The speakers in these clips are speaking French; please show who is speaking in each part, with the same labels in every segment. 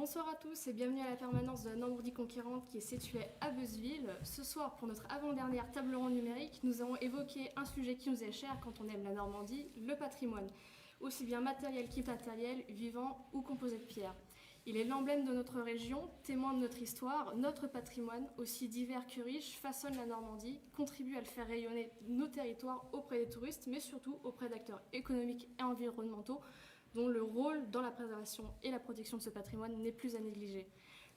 Speaker 1: Bonsoir à tous et bienvenue à la permanence de la Normandie conquérante qui est située à Beuzeville. Ce soir, pour notre avant-dernière table ronde numérique, nous avons évoqué un sujet qui nous est cher quand on aime la Normandie, le patrimoine, aussi bien matériel qu'immatériel, vivant ou composé de pierre. Il est l'emblème de notre région, témoin de notre histoire, notre patrimoine, aussi divers que riche, façonne la Normandie, contribue à le faire rayonner nos territoires auprès des touristes, mais surtout auprès d'acteurs économiques et environnementaux, dont le rôle dans la préservation et la protection de ce patrimoine n'est plus à négliger.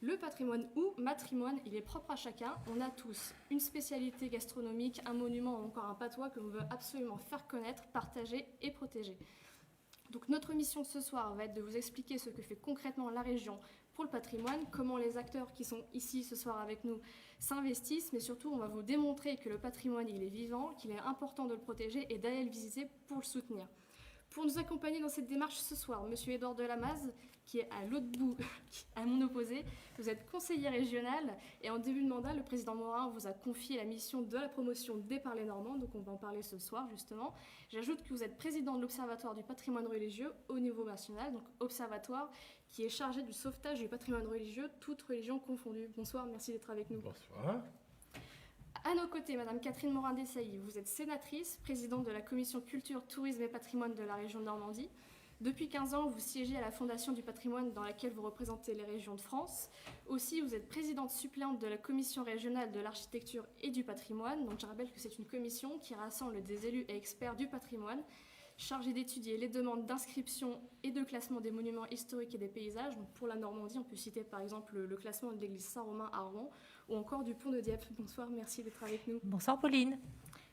Speaker 1: Le patrimoine ou matrimoine, il est propre à chacun. On a tous une spécialité gastronomique, un monument ou encore un patois que l'on veut absolument faire connaître, partager et protéger. Donc notre mission ce soir va être de vous expliquer ce que fait concrètement la région pour le patrimoine, comment les acteurs qui sont ici ce soir avec nous s'investissent, mais surtout on va vous démontrer que le patrimoine il est vivant, qu'il est important de le protéger et d'aller le visiter pour le soutenir. Pour nous accompagner dans cette démarche ce soir, Monsieur Édouard Delamaz, qui est à l'autre bout, à mon opposé. Vous êtes conseiller régional et en début de mandat, le président Morin vous a confié la mission de la promotion des parlers normands, donc on va en parler ce soir justement. J'ajoute que vous êtes président de l'Observatoire du patrimoine religieux au niveau national, donc observatoire qui est chargé du sauvetage du patrimoine religieux, toutes religions confondues. Bonsoir, merci d'être avec nous.
Speaker 2: Bonsoir.
Speaker 1: À nos côtés, Madame Catherine Morin-Desailly, vous êtes sénatrice, présidente de la commission culture, tourisme et patrimoine de la région de Normandie. Depuis 15 ans, vous siégez à la Fondation du patrimoine dans laquelle vous représentez les régions de France. Aussi, vous êtes présidente suppléante de la commission régionale de l'architecture et du patrimoine. Donc, je rappelle que c'est une commission qui rassemble des élus et experts du patrimoine, chargée d'étudier les demandes d'inscription et de classement des monuments historiques et des paysages. Donc, pour la Normandie, on peut citer par exemple le classement de l'église Saint-Romain à Rouen ou encore du pont de Dieppe. Bonsoir, merci d'être avec nous.
Speaker 3: Bonsoir Pauline.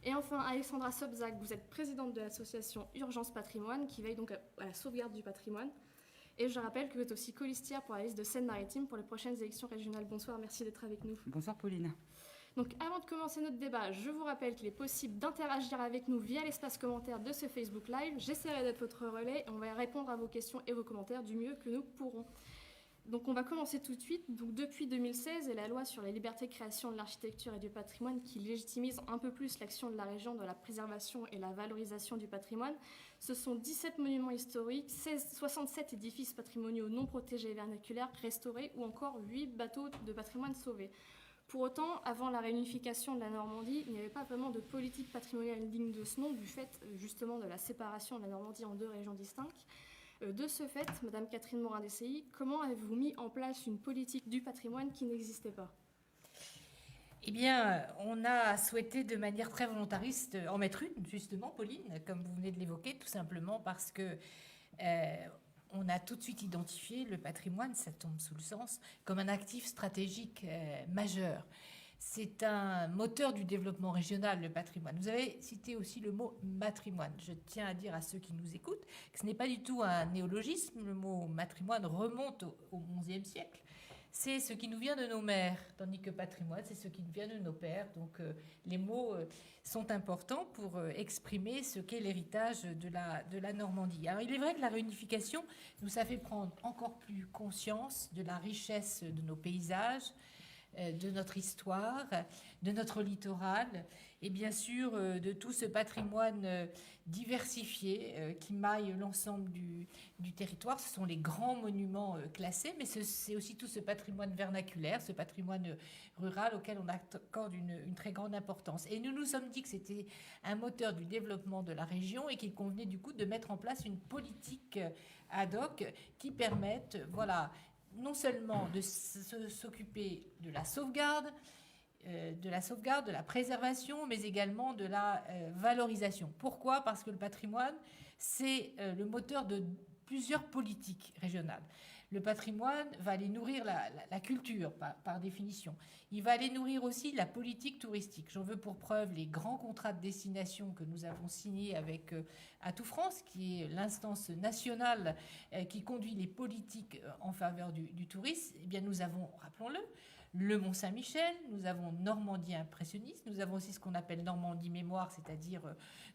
Speaker 1: Et enfin, Alexandra Sobzak, vous êtes présidente de l'association Urgence Patrimoine qui veille donc à la sauvegarde du patrimoine. Et je rappelle que vous êtes aussi colistière pour la liste de Seine-Maritime pour les prochaines élections régionales. Bonsoir, merci d'être avec nous.
Speaker 4: Bonsoir Pauline.
Speaker 1: Donc avant de commencer notre débat, je vous rappelle qu'il est possible d'interagir avec nous via l'espace commentaire de ce Facebook Live. J'essaierai d'être votre relais et on va répondre à vos questions et vos commentaires du mieux que nous pourrons. Donc on va commencer tout de suite. Donc depuis 2016 et la loi sur les libertés de création de l'architecture et du patrimoine qui légitimise un peu plus l'action de la région dans la préservation et la valorisation du patrimoine, ce sont 17 monuments historiques, 67 édifices patrimoniaux non protégés et vernaculaires restaurés ou encore 8 bateaux de patrimoine sauvés. Pour autant, avant la réunification de la Normandie, il n'y avait pas vraiment de politique patrimoniale digne de ce nom, du fait justement de la séparation de la Normandie en deux régions distinctes. De ce fait, Madame Catherine Morin-Desailly, comment avez-vous mis en place une politique du patrimoine qui n'existait pas ?
Speaker 3: Eh bien, on a souhaité de manière très volontariste en mettre une, justement, Pauline, comme vous venez de l'évoquer, tout simplement parce que on a tout de suite identifié le patrimoine, ça tombe sous le sens, comme un actif stratégique majeur. C'est un moteur du développement régional, le patrimoine. Vous avez cité aussi le mot matrimoine. Je tiens à dire à ceux qui nous écoutent que ce n'est pas du tout un néologisme. Le mot matrimoine remonte au XIe siècle. C'est ce qui nous vient de nos mères, tandis que patrimoine, c'est ce qui nous vient de nos pères. Donc les mots sont importants pour exprimer ce qu'est l'héritage de la Normandie. Alors il est vrai que la réunification nous a fait prendre encore plus conscience de la richesse de nos paysages, de notre histoire, de notre littoral et bien sûr de tout ce patrimoine diversifié qui maille l'ensemble du territoire. Ce sont les grands monuments classés, mais c'est aussi tout ce patrimoine vernaculaire, ce patrimoine rural auquel on accorde une très grande importance. Et nous nous sommes dit que c'était un moteur du développement de la région et qu'il convenait du coup de mettre en place une politique ad hoc qui permette, non seulement de s'occuper de la sauvegarde, de la préservation, mais également de la valorisation. Pourquoi ? Parce que le patrimoine, c'est le moteur de plusieurs politiques régionales. Le patrimoine va aller nourrir la culture, par définition. Il va aller nourrir aussi la politique touristique. J'en veux pour preuve les grands contrats de destination que nous avons signés avec Atout France, qui est l'instance nationale qui conduit les politiques en faveur du tourisme. Eh bien, nous avons, rappelons-le, le Mont-Saint-Michel, nous avons Normandie impressionniste, nous avons aussi ce qu'on appelle Normandie mémoire, c'est-à-dire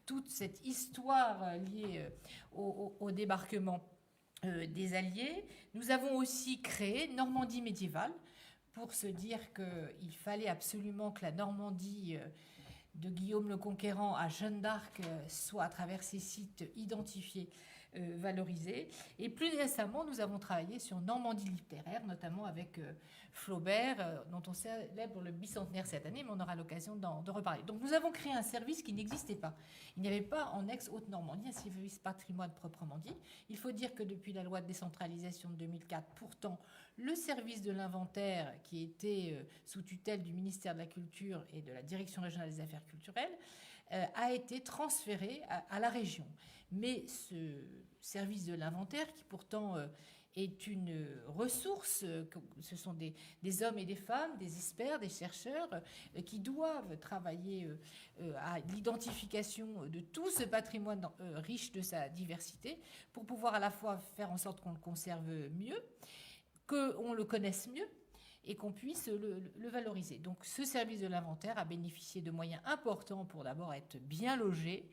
Speaker 3: toute cette histoire liée au débarquement des Alliés. Nous avons aussi créé Normandie médiévale pour se dire qu'il fallait absolument que la Normandie de Guillaume le Conquérant à Jeanne d'Arc soit à travers ces sites identifiés, valorisés. Et plus récemment, nous avons travaillé sur Normandie littéraire, notamment avec Flaubert, dont on célèbre le bicentenaire cette année, mais on aura l'occasion d'en reparler. Donc nous avons créé un service qui n'existait pas. Il n'y avait pas en ex-Haute-Normandie un service patrimoine proprement dit. Il faut dire que depuis la loi de décentralisation de 2004, pourtant, le service de l'inventaire, qui était sous tutelle du ministère de la Culture et de la Direction régionale des affaires culturelles, a été transféré à la région. Mais ce service de l'inventaire, qui pourtant est une ressource, ce sont des hommes et des femmes, des experts, des chercheurs qui doivent travailler à l'identification de tout ce patrimoine riche de sa diversité pour pouvoir à la fois faire en sorte qu'on le conserve mieux, qu'on le connaisse mieux et qu'on puisse le valoriser. Donc ce service de l'inventaire a bénéficié de moyens importants pour d'abord être bien logé,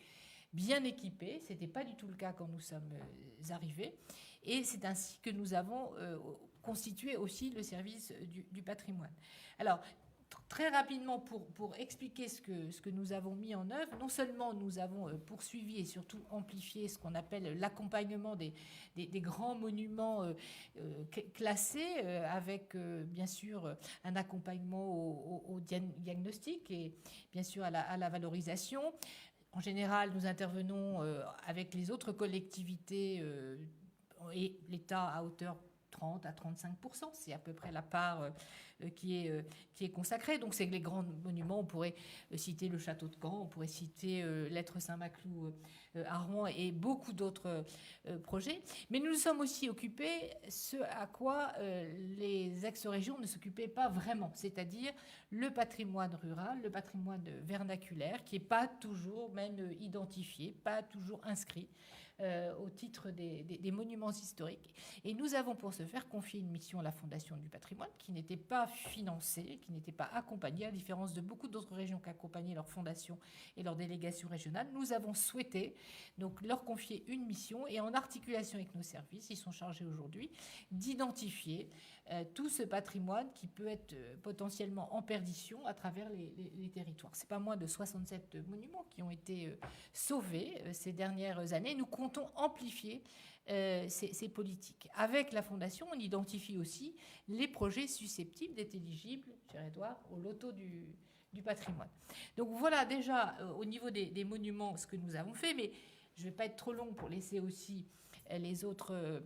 Speaker 3: bien équipé. Ce n'était pas du tout le cas quand nous sommes arrivés. Et c'est ainsi que nous avons constitué aussi le service du patrimoine. Alors, très rapidement, pour expliquer ce que nous avons mis en œuvre, non seulement nous avons poursuivi et surtout amplifié ce qu'on appelle l'accompagnement des grands monuments classés, avec bien sûr un accompagnement au diagnostic et bien sûr à la valorisation. En général, nous intervenons avec les autres collectivités et l'État à hauteur 30 à 35%, c'est à peu près la part qui est consacrée. Donc c'est les grands monuments, on pourrait citer le château de Caen, on pourrait citer l'Être Saint-Maclou à Rouen et beaucoup d'autres projets. Mais nous nous sommes aussi occupés ce à quoi les ex-régions ne s'occupaient pas vraiment, c'est-à-dire le patrimoine rural, le patrimoine vernaculaire, qui n'est pas toujours même identifié, pas toujours inscrit au titre des monuments historiques. Et nous avons pour ce faire confié une mission à la Fondation du patrimoine qui n'était pas financée, qui n'était pas accompagnée, à différence de beaucoup d'autres régions qui accompagnaient leurs fondations et leurs délégations régionales. Nous avons souhaité donc leur confier une mission et en articulation avec nos services, ils sont chargés aujourd'hui d'identifier tout ce patrimoine qui peut être potentiellement en perdition à travers les territoires. C'est pas moins de 67 monuments qui ont été sauvés ces dernières années. Nous comptons amplifier ces politiques. Avec la Fondation, on identifie aussi les projets susceptibles d'être éligibles, cher Édouard, au loto du patrimoine. Donc voilà déjà au niveau des monuments ce que nous avons fait, mais je ne vais pas être trop long pour laisser aussi les autres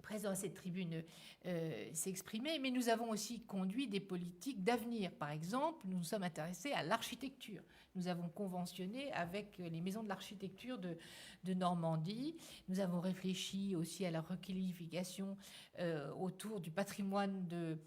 Speaker 3: présents à cette tribune s'exprimer, mais nous avons aussi conduit des politiques d'avenir. Par exemple, nous nous sommes intéressés à l'architecture. Nous avons conventionné avec les maisons de l'architecture de Normandie. Nous avons réfléchi aussi à la requalification autour du patrimoine de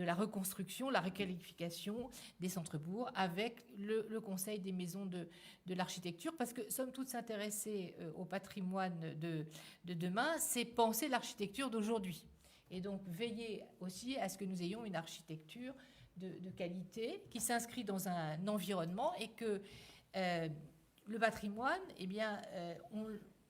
Speaker 3: la reconstruction, la requalification des centres-bourgs avec le Conseil des maisons de l'architecture, parce que sommes toutes s'intéresser au patrimoine de demain, c'est penser l'architecture d'aujourd'hui. Et donc veiller aussi à ce que nous ayons une architecture de qualité qui s'inscrit dans un environnement et que le patrimoine, eh bien, on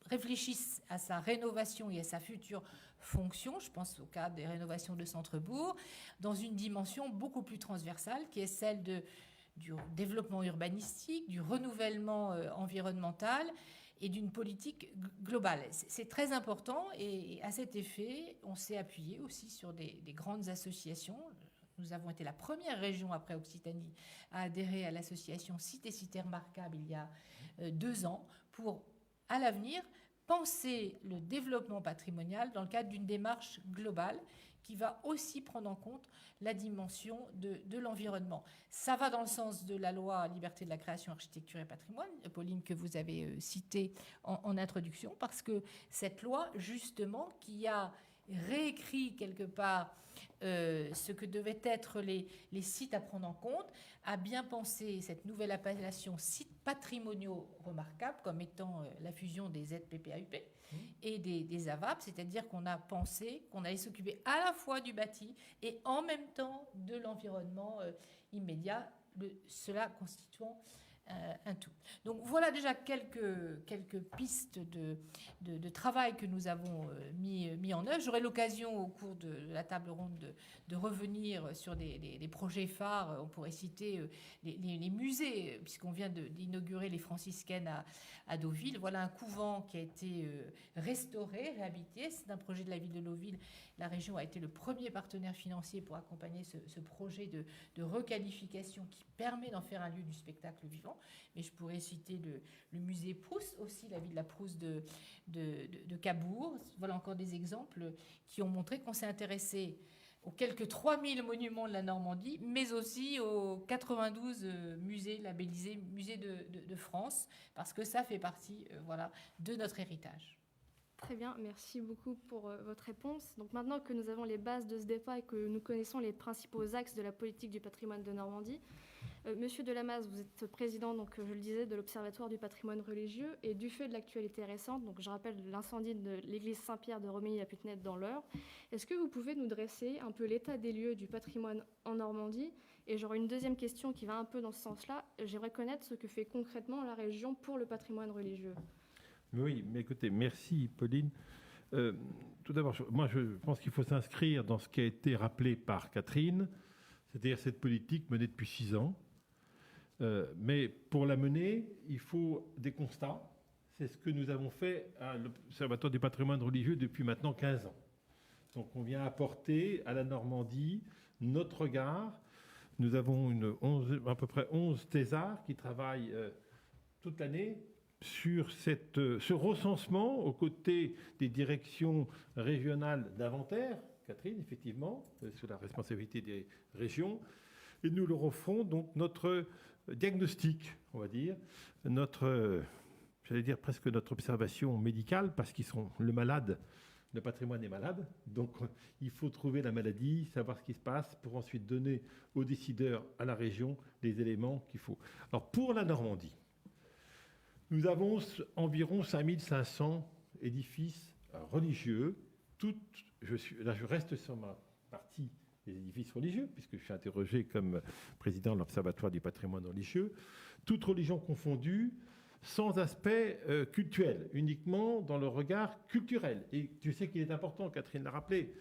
Speaker 3: réfléchisse à sa rénovation et à sa future fonction, je pense au cas des rénovations de centre-bourg, dans une dimension beaucoup plus transversale qui est celle du développement urbanistique, du renouvellement environnemental et d'une politique globale. C'est très important et à cet effet, on s'est appuyé aussi sur des grandes associations. Nous avons été la première région après Occitanie à adhérer à l'association Sites et Cités Remarquables il y a 2 ans pour, à l'avenir, penser le développement patrimonial dans le cadre d'une démarche globale qui va aussi prendre en compte la dimension de l'environnement. Ça va dans le sens de la loi Liberté de la création, architecture et patrimoine, Pauline, que vous avez citée en introduction, parce que cette loi, justement, qui a réécrit quelque part ce que devaient être les sites à prendre en compte, a bien pensé cette nouvelle appellation sites patrimoniaux remarquables comme étant la fusion des ZPPAUP et des AVAP, c'est-à-dire qu'on a pensé qu'on allait s'occuper à la fois du bâti et en même temps de l'environnement immédiat, cela constituant un tout. Donc voilà déjà quelques pistes de travail que nous avons mis en œuvre. J'aurai l'occasion au cours de la table ronde de revenir sur des projets phares. On pourrait citer les musées, puisqu'on vient d'inaugurer les franciscaines à Deauville. Voilà un couvent qui a été restauré, réhabilité. C'est un projet de la ville de Deauville. La région a été le premier partenaire financier pour accompagner ce projet de requalification qui permet d'en faire un lieu du spectacle vivant. Mais je pourrais citer le musée Proust, aussi la ville de la Proust de Cabourg. Voilà encore des exemples qui ont montré qu'on s'est intéressé aux quelques 3000 monuments de la Normandie, mais aussi aux 92 musées labellisés musées de France, parce que ça fait partie de notre héritage.
Speaker 1: Très bien, merci beaucoup pour votre réponse. Donc maintenant que nous avons les bases de ce débat et que nous connaissons les principaux axes de la politique du patrimoine de Normandie, Monsieur Delamasse, vous êtes président, donc, je le disais, de l'Observatoire du patrimoine religieux, et du fait de l'actualité récente, donc je rappelle l'incendie de l'église Saint-Pierre de Romilly-la-Putenette dans l'Eure, est-ce que vous pouvez nous dresser un peu l'état des lieux du patrimoine en Normandie? Et j'aurais une deuxième question qui va un peu dans ce sens-là. J'aimerais connaître ce que fait concrètement la région pour le patrimoine religieux.
Speaker 2: Oui, mais écoutez, merci Pauline. Tout d'abord, moi je pense qu'il faut s'inscrire dans ce qui a été rappelé par Catherine, c'est-à-dire cette politique menée depuis 6 ans. Mais pour la mener, il faut des constats. C'est ce que nous avons fait à l'Observatoire du patrimoine religieux depuis maintenant 15 ans. Donc on vient apporter à la Normandie notre regard. Nous avons à peu près 11 thésards qui travaillent toute l'année sur ce recensement aux côtés des directions régionales d'inventaire, Catherine, effectivement, sous la responsabilité des régions. Et nous leur offrons donc notre diagnostic, on va dire, j'allais dire presque notre observation médicale, parce qu'ils sont le malade, le patrimoine est malade, donc il faut trouver la maladie, savoir ce qui se passe, pour ensuite donner aux décideurs, à la région, les éléments qu'il faut. Alors pour la Normandie, nous avons environ 5500 édifices religieux. Je reste sur ma partie des édifices religieux, puisque je suis interrogé comme président de l'Observatoire du patrimoine religieux, toutes religions confondues, sans aspect cultuel, uniquement dans le regard culturel. Et tu sais qu'il est important, Catherine l'a rappelé,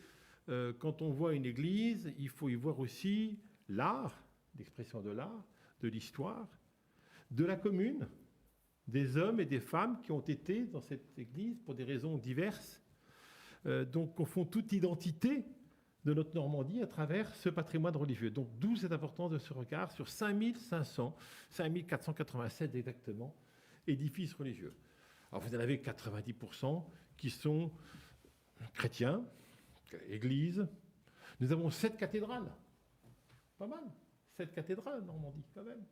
Speaker 2: quand on voit une église, il faut y voir aussi l'art, l'expression de l'art, de l'histoire, de la commune, des hommes et des femmes qui ont été dans cette église pour des raisons diverses. Donc, on fond toute identité de notre Normandie à travers ce patrimoine religieux. Donc, d'où cette importance de ce regard sur 5500, 5487 exactement, édifices religieux. Alors, vous en avez 90% qui sont chrétiens, églises. Nous avons 7 cathédrales. Pas mal. 7 cathédrales en Normandie, quand même.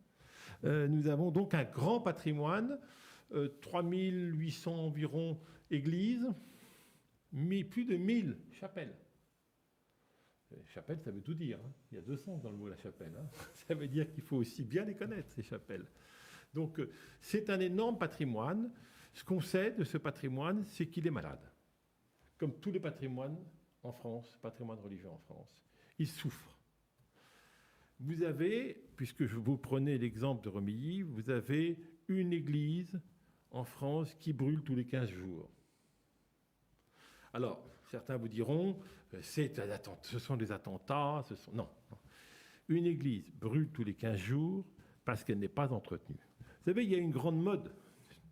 Speaker 2: Nous avons donc un grand patrimoine, 3800 environ églises, plus de 1000 chapelles. Chapelle, ça veut tout dire. Hein. Il y a 200 dans le mot la chapelle. Hein. Ça veut dire qu'il faut aussi bien les connaître, ces chapelles. Donc, c'est un énorme patrimoine. Ce qu'on sait de ce patrimoine, c'est qu'il est malade. Comme tous les patrimoines en France, patrimoine religieux en France. Il souffre. Vous avez, puisque je vous prenais l'exemple de Romilly, vous avez une église en France qui brûle tous les 15 jours. Alors, certains vous diront, ce sont des attentats, Non. Une église brûle tous les 15 jours parce qu'elle n'est pas entretenue. Vous savez, il y a une grande mode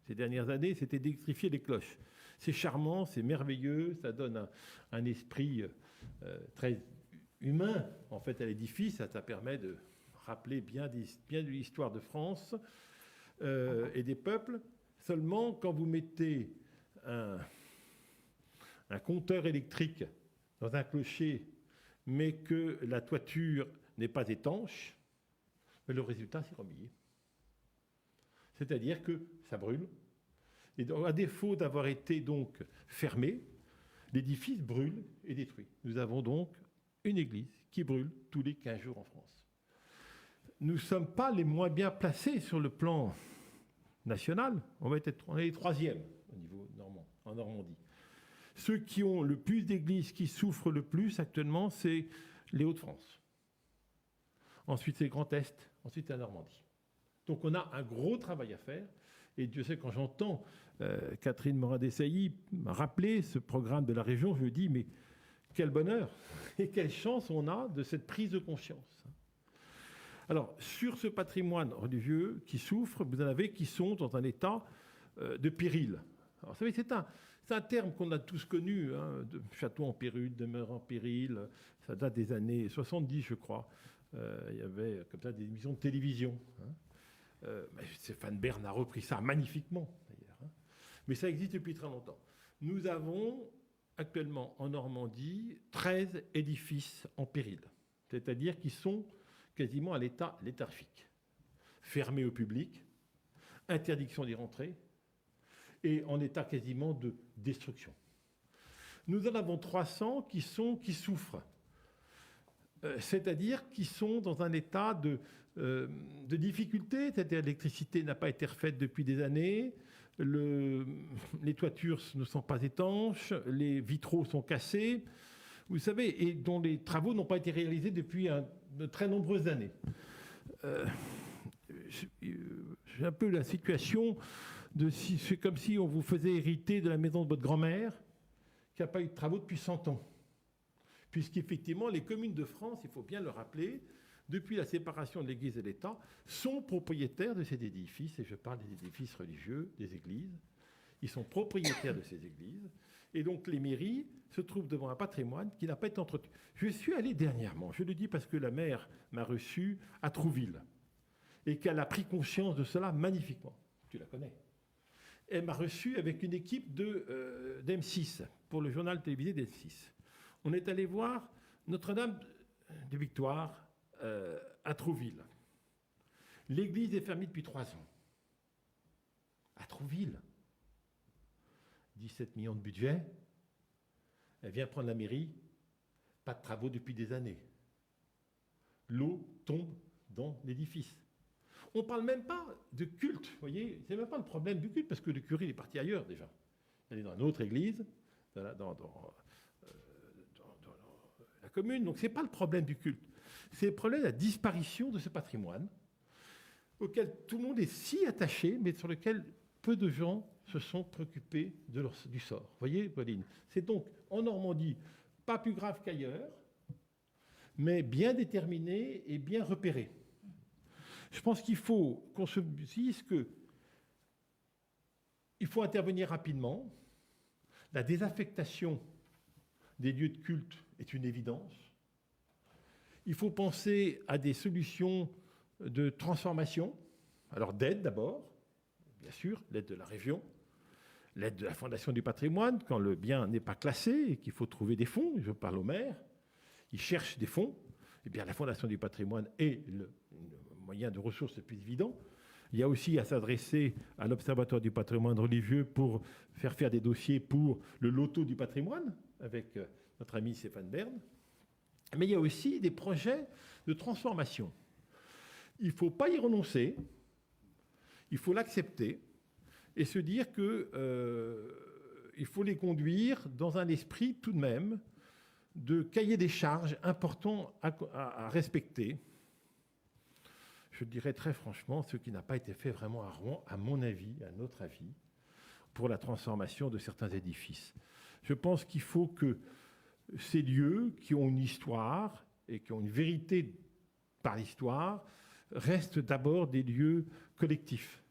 Speaker 2: ces dernières années, c'était d'électrifier les cloches. C'est charmant, c'est merveilleux, ça donne un esprit très humain, en fait, à l'édifice. Ça permet de rappeler bien de l'histoire de France et des peuples. Seulement, quand vous mettez un compteur électrique dans un clocher, mais que la toiture n'est pas étanche, le résultat, c'est Romilly. C'est-à-dire que ça brûle. Et à défaut d'avoir été donc fermé, l'édifice brûle et détruit. Nous avons donc une église qui brûle tous les 15 jours en France. Nous ne sommes pas les moins bien placés sur le plan national. On est les 3e au niveau normand, en Normandie. Ceux qui ont le plus d'églises, qui souffrent le plus actuellement, c'est les Hauts-de-France. Ensuite, c'est le Grand Est. Ensuite, la Normandie. Donc on a un gros travail à faire. Et Dieu sait, quand j'entends Catherine Morin-Desailly rappeler ce programme de la région, je me dis, mais quel bonheur et quelle chance on a de cette prise de conscience. Alors, sur ce patrimoine religieux qui souffre, vous en avez qui sont dans un état de péril. Alors, vous savez, c'est un terme qu'on a tous connu, hein, de château en péril, demeure en péril. Ça date des années 70, je crois. Il y avait comme ça des émissions de télévision. Hein. Stéphane Bern a repris ça magnifiquement, d'ailleurs. Hein. Mais ça existe depuis très longtemps. Nous avons actuellement en Normandie 13 édifices en péril, c'est-à-dire qui sont quasiment à l'état léthargique, fermés au public, interdiction d'y rentrer, et en état quasiment de destruction. Nous en avons 300 qui souffrent, c'est-à-dire qui sont dans un état de difficulté, c'est-à-dire l'électricité n'a pas été refaite depuis des années, les toitures ne sont pas étanches, les vitraux sont cassés, vous savez, et dont les travaux n'ont pas été réalisés depuis de très nombreuses années. J'ai un peu la situation c'est comme si on vous faisait hériter de la maison de votre grand-mère qui n'a pas eu de travaux depuis 100 ans. Puisqu'effectivement, les communes de France, il faut bien le rappeler, depuis la séparation de l'Église et de l'État, sont propriétaires de ces édifices, et je parle des édifices religieux, des églises. Ils sont propriétaires de ces églises, et donc les mairies se trouvent devant un patrimoine qui n'a pas été entretenu. Je suis allé dernièrement, je le dis parce que la maire m'a reçu à Trouville, et qu'elle a pris conscience de cela magnifiquement. Tu la connais. Elle m'a reçu avec une équipe d'M6, pour le journal télévisé d'M6. On est allé voir Notre-Dame de Victoire, à Trouville. L'église est fermée depuis 3 ans. À Trouville. 17 millions de budget. Elle vient prendre la mairie. Pas de travaux depuis des années. L'eau tombe dans l'édifice. On ne parle même pas de culte. Vous voyez, c'est même pas le problème du culte, parce que le curé est parti ailleurs déjà. Il est dans une autre église, dans la commune. Donc ce n'est pas le problème du culte. C'est le problème de la disparition de ce patrimoine auquel tout le monde est si attaché, mais sur lequel peu de gens se sont préoccupés du sort. Vous voyez, Pauline, c'est donc en Normandie pas plus grave qu'ailleurs, mais bien déterminé et bien repéré. Je pense qu'il faut qu'on se dise qu'il faut intervenir rapidement. La désaffectation des lieux de culte est une évidence. Il faut penser à des solutions de transformation, alors d'aide d'abord, bien sûr, l'aide de la région, l'aide de la Fondation du patrimoine, quand le bien n'est pas classé et qu'il faut trouver des fonds, je parle au maire, il cherche des fonds, eh bien la Fondation du patrimoine est le moyen de ressources le plus évident. Il y a aussi à s'adresser à l'Observatoire du patrimoine religieux pour faire des dossiers pour le loto du patrimoine, avec notre ami Stéphane Bern. Mais il y a aussi des projets de transformation. Il ne faut pas y renoncer, il faut l'accepter et se dire qu'il faut les conduire dans un esprit tout de même de cahier des charges important à respecter. Je dirais très franchement, ce qui n'a pas été fait vraiment à Rouen, à mon avis, à notre avis, pour la transformation de certains édifices. Je pense qu'il faut que ces lieux qui ont une histoire et qui ont une vérité par l'histoire restent d'abord des lieux collectifs,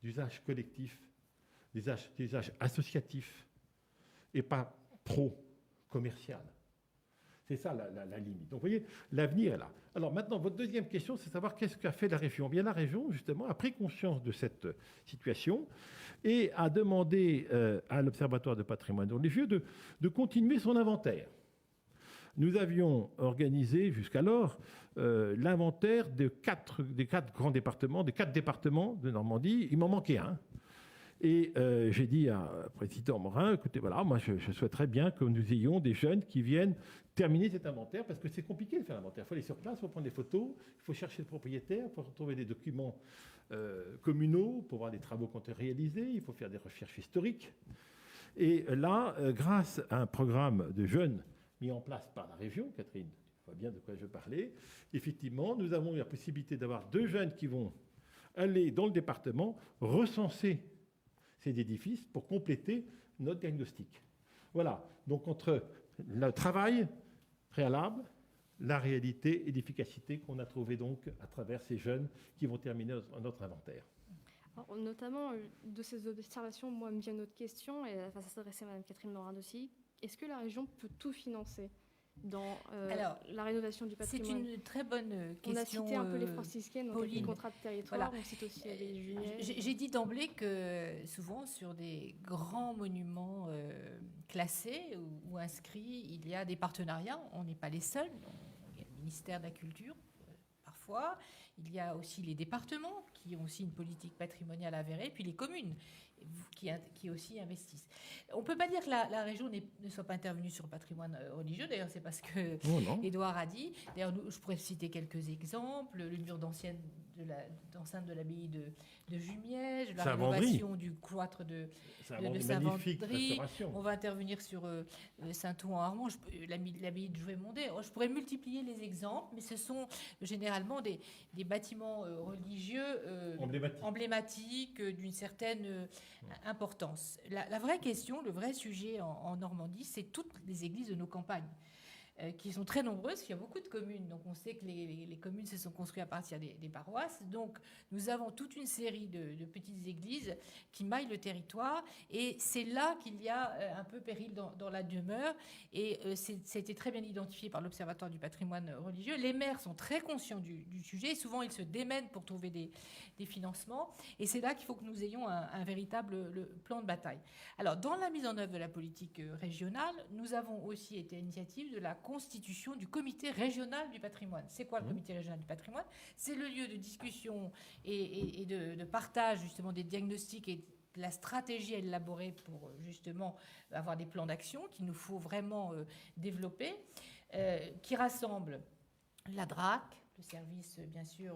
Speaker 2: d'usage collectif, d'usage associatif et pas pro-commercial. C'est ça la limite. Donc vous voyez, l'avenir est là. Alors maintenant, votre deuxième question, c'est de savoir qu'est-ce qu'a fait la région. Bien, la région, justement, a pris conscience de cette situation et a demandé à l'Observatoire de patrimoine religieux de continuer son inventaire. Nous avions organisé jusqu'alors l'inventaire des quatre grands départements, des 4 départements de Normandie. Il m'en manquait un. Et j'ai dit à président Morin, écoutez, voilà, moi je souhaiterais bien que nous ayons des jeunes qui viennent terminer cet inventaire, parce que c'est compliqué de faire l'inventaire. Il faut aller sur place, il faut prendre des photos, il faut chercher le propriétaire, il faut retrouver des documents communaux pour voir les travaux qui ont été réalisés, il faut faire des recherches historiques. Et là, grâce à un programme de jeunes mis en place par la région, Catherine, tu vois bien de quoi je parlais, effectivement, nous avons eu la possibilité d'avoir 2 jeunes qui vont aller dans le département, recenser ces édifices pour compléter notre diagnostic. Voilà, donc entre le travail préalable, la réalité et l'efficacité qu'on a trouvé donc à travers ces jeunes qui vont terminer notre inventaire.
Speaker 1: Alors, notamment, de ces observations, moi, me vient une autre question, et ça s'adressait à Mme Catherine Morin aussi. Est-ce que la région peut tout financer dans la rénovation du patrimoine?
Speaker 3: C'est une très bonne question.
Speaker 1: On a cité un peu les franciscaines, donc les contrats de territoire,
Speaker 3: Voilà.
Speaker 1: on cite aussi les Juillet.
Speaker 3: J'ai dit d'emblée que souvent sur des grands monuments classés ou inscrits, il y a des partenariats. On n'est pas les seuls. Il y a le ministère de la Culture, parfois. Il y a aussi les départements qui ont aussi une politique patrimoniale avérée, puis les communes qui aussi investissent. On ne peut pas dire que la région ne soit pas intervenue sur le patrimoine religieux. D'ailleurs, c'est parce que Édouard a dit. D'ailleurs, je pourrais citer quelques exemples. Le mur d'enceinte de l'abbaye de Jumièges, la rénovation du cloître de Saint-Vendry. On va intervenir sur Saint-Ouen-en-Armand, l'abbaye de Joué-Mondé. Je pourrais multiplier les exemples, mais ce sont généralement des bâtiments religieux emblématiques d'une certaine importance. La vraie question, le vrai sujet en Normandie, c'est toutes les églises de nos campagnes, qui sont très nombreuses. Il y a beaucoup de communes, donc on sait que les communes se sont construites à partir des paroisses. Donc nous avons toute une série de petites églises qui maillent le territoire, et c'est là qu'il y a un peu péril dans la demeure, et c'était très bien identifié par l'Observatoire du patrimoine religieux. Les maires sont très conscients du sujet, et souvent ils se démènent pour trouver des financements, et c'est là qu'il faut que nous ayons un véritable plan de bataille. Alors, dans la mise en œuvre de la politique régionale, nous avons aussi été à l'initiative de la constitution du comité régional du patrimoine. C'est quoi le comité régional du patrimoine? C'est le lieu de discussion et de partage justement des diagnostics et de la stratégie à élaborer pour justement avoir des plans d'action qu'il nous faut vraiment développer, qui rassemble la DRAC, le service, bien sûr,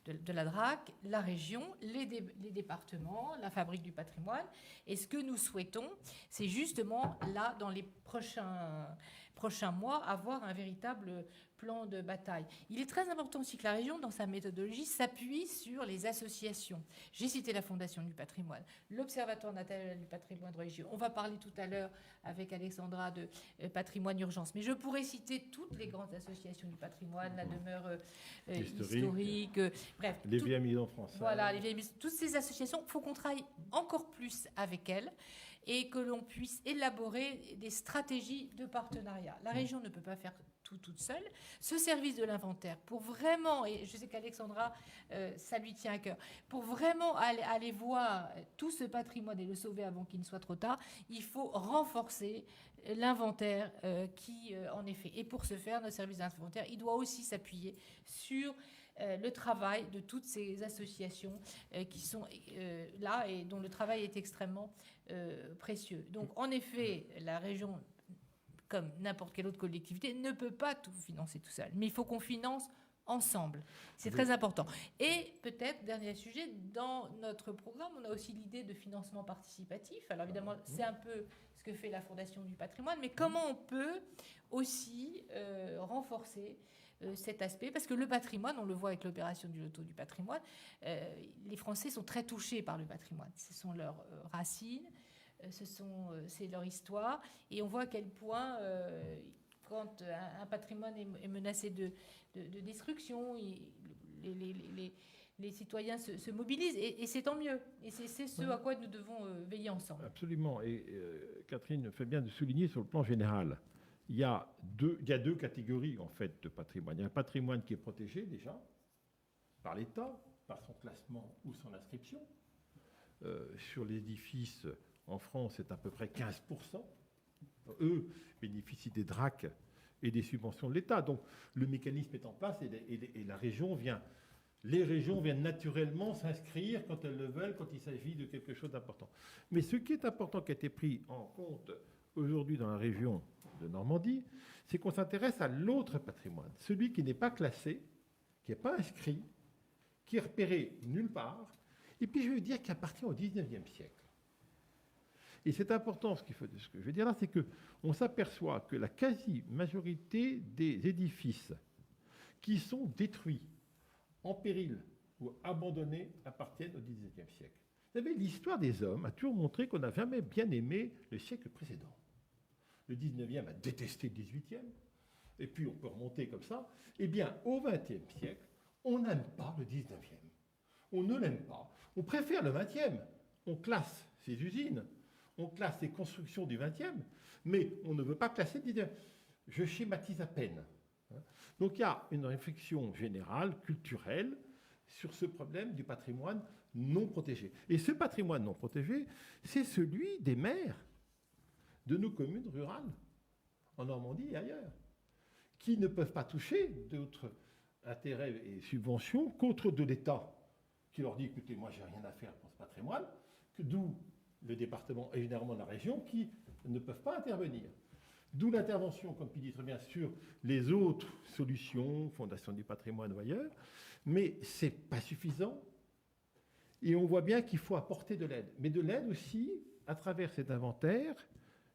Speaker 3: de la DRAC, la région, les départements, la fabrique du patrimoine. Et ce que nous souhaitons, c'est justement, là, dans les prochains mois, avoir un véritable plan de bataille. Il est très important aussi que la région, dans sa méthodologie, s'appuie sur les associations. J'ai cité la Fondation du patrimoine, l'Observatoire national du patrimoine religieux. On va parler tout à l'heure avec Alexandra de patrimoine urgence. Mais je pourrais citer toutes les grandes associations du patrimoine, la demeure historique, bref.
Speaker 2: Les vieilles maisons en France.
Speaker 3: Voilà, toutes ces associations, il faut qu'on travaille encore plus avec elles et que l'on puisse élaborer des stratégies de partenariat. La région ne peut pas faire tout toute seule. Ce service de l'inventaire, pour vraiment, et je sais qu'Alexandra, ça lui tient à cœur, pour vraiment aller voir tout ce patrimoine et le sauver avant qu'il ne soit trop tard, il faut renforcer l'inventaire en effet. Et pour ce faire, notre service d'inventaire, il doit aussi s'appuyer sur le travail de toutes ces associations qui sont là et dont le travail est extrêmement précieux. Donc, en effet, la région, comme n'importe quelle autre collectivité, ne peut pas tout financer tout seul. Mais il faut qu'on finance ensemble. C'est très important. Et peut-être, dernier sujet, dans notre programme, on a aussi l'idée de financement participatif. Alors évidemment, c'est un peu ce que fait la Fondation du patrimoine, mais comment on peut aussi renforcer cet aspect, parce que le patrimoine, on le voit avec l'opération du loto du patrimoine, les Français sont très touchés par le patrimoine. Ce sont leurs racines, c'est leur histoire, et on voit à quel point, quand un patrimoine est menacé de destruction, les citoyens se mobilisent, et c'est tant mieux. Et c'est ce à quoi nous devons veiller ensemble.
Speaker 2: Absolument. Et Catherine fait bien de souligner sur le plan général. Il y a deux catégories en fait de patrimoine. Il y a un patrimoine qui est protégé déjà par l'État, par son classement ou son inscription. Sur l'édifice en France, c'est à peu près 15%. Eux bénéficient des DRAC et des subventions de l'État. Donc le mécanisme est en place et la région vient. Les régions viennent naturellement s'inscrire quand elles le veulent, quand il s'agit de quelque chose d'important. Mais ce qui est important, qui a été pris en compte aujourd'hui dans la région de Normandie, c'est qu'on s'intéresse à l'autre patrimoine, celui qui n'est pas classé, qui n'est pas inscrit, qui est repéré nulle part, et puis je veux dire qui appartient au XIXe siècle. Et c'est important, ce que je veux dire là, c'est qu'on s'aperçoit que la quasi-majorité des édifices qui sont détruits, en péril, ou abandonnés appartiennent au XIXe siècle. Vous savez, l'histoire des hommes a toujours montré qu'on n'a jamais bien aimé le siècle précédent. Le 19e a détesté le 18e, et puis on peut remonter comme ça. Eh bien, au 20e siècle, on n'aime pas le 19e. On ne l'aime pas. On préfère le 20e. On classe ces usines, on classe les constructions du 20e, mais on ne veut pas classer le 19e. Je schématise à peine. Donc il y a une réflexion générale, culturelle, sur ce problème du patrimoine non protégé. Et ce patrimoine non protégé, c'est celui des maires de nos communes rurales, en Normandie et ailleurs, qui ne peuvent pas toucher d'autres intérêts et subventions qu'autre de l'État, qui leur dit, écoutez, moi, j'ai rien à faire pour ce patrimoine, d'où le département, évidemment la région, qui ne peuvent pas intervenir. D'où l'intervention, comme tu dis très bien, sur les autres solutions, Fondation du patrimoine ou ailleurs, mais ce n'est pas suffisant. Et on voit bien qu'il faut apporter de l'aide. Mais de l'aide aussi, à travers cet inventaire,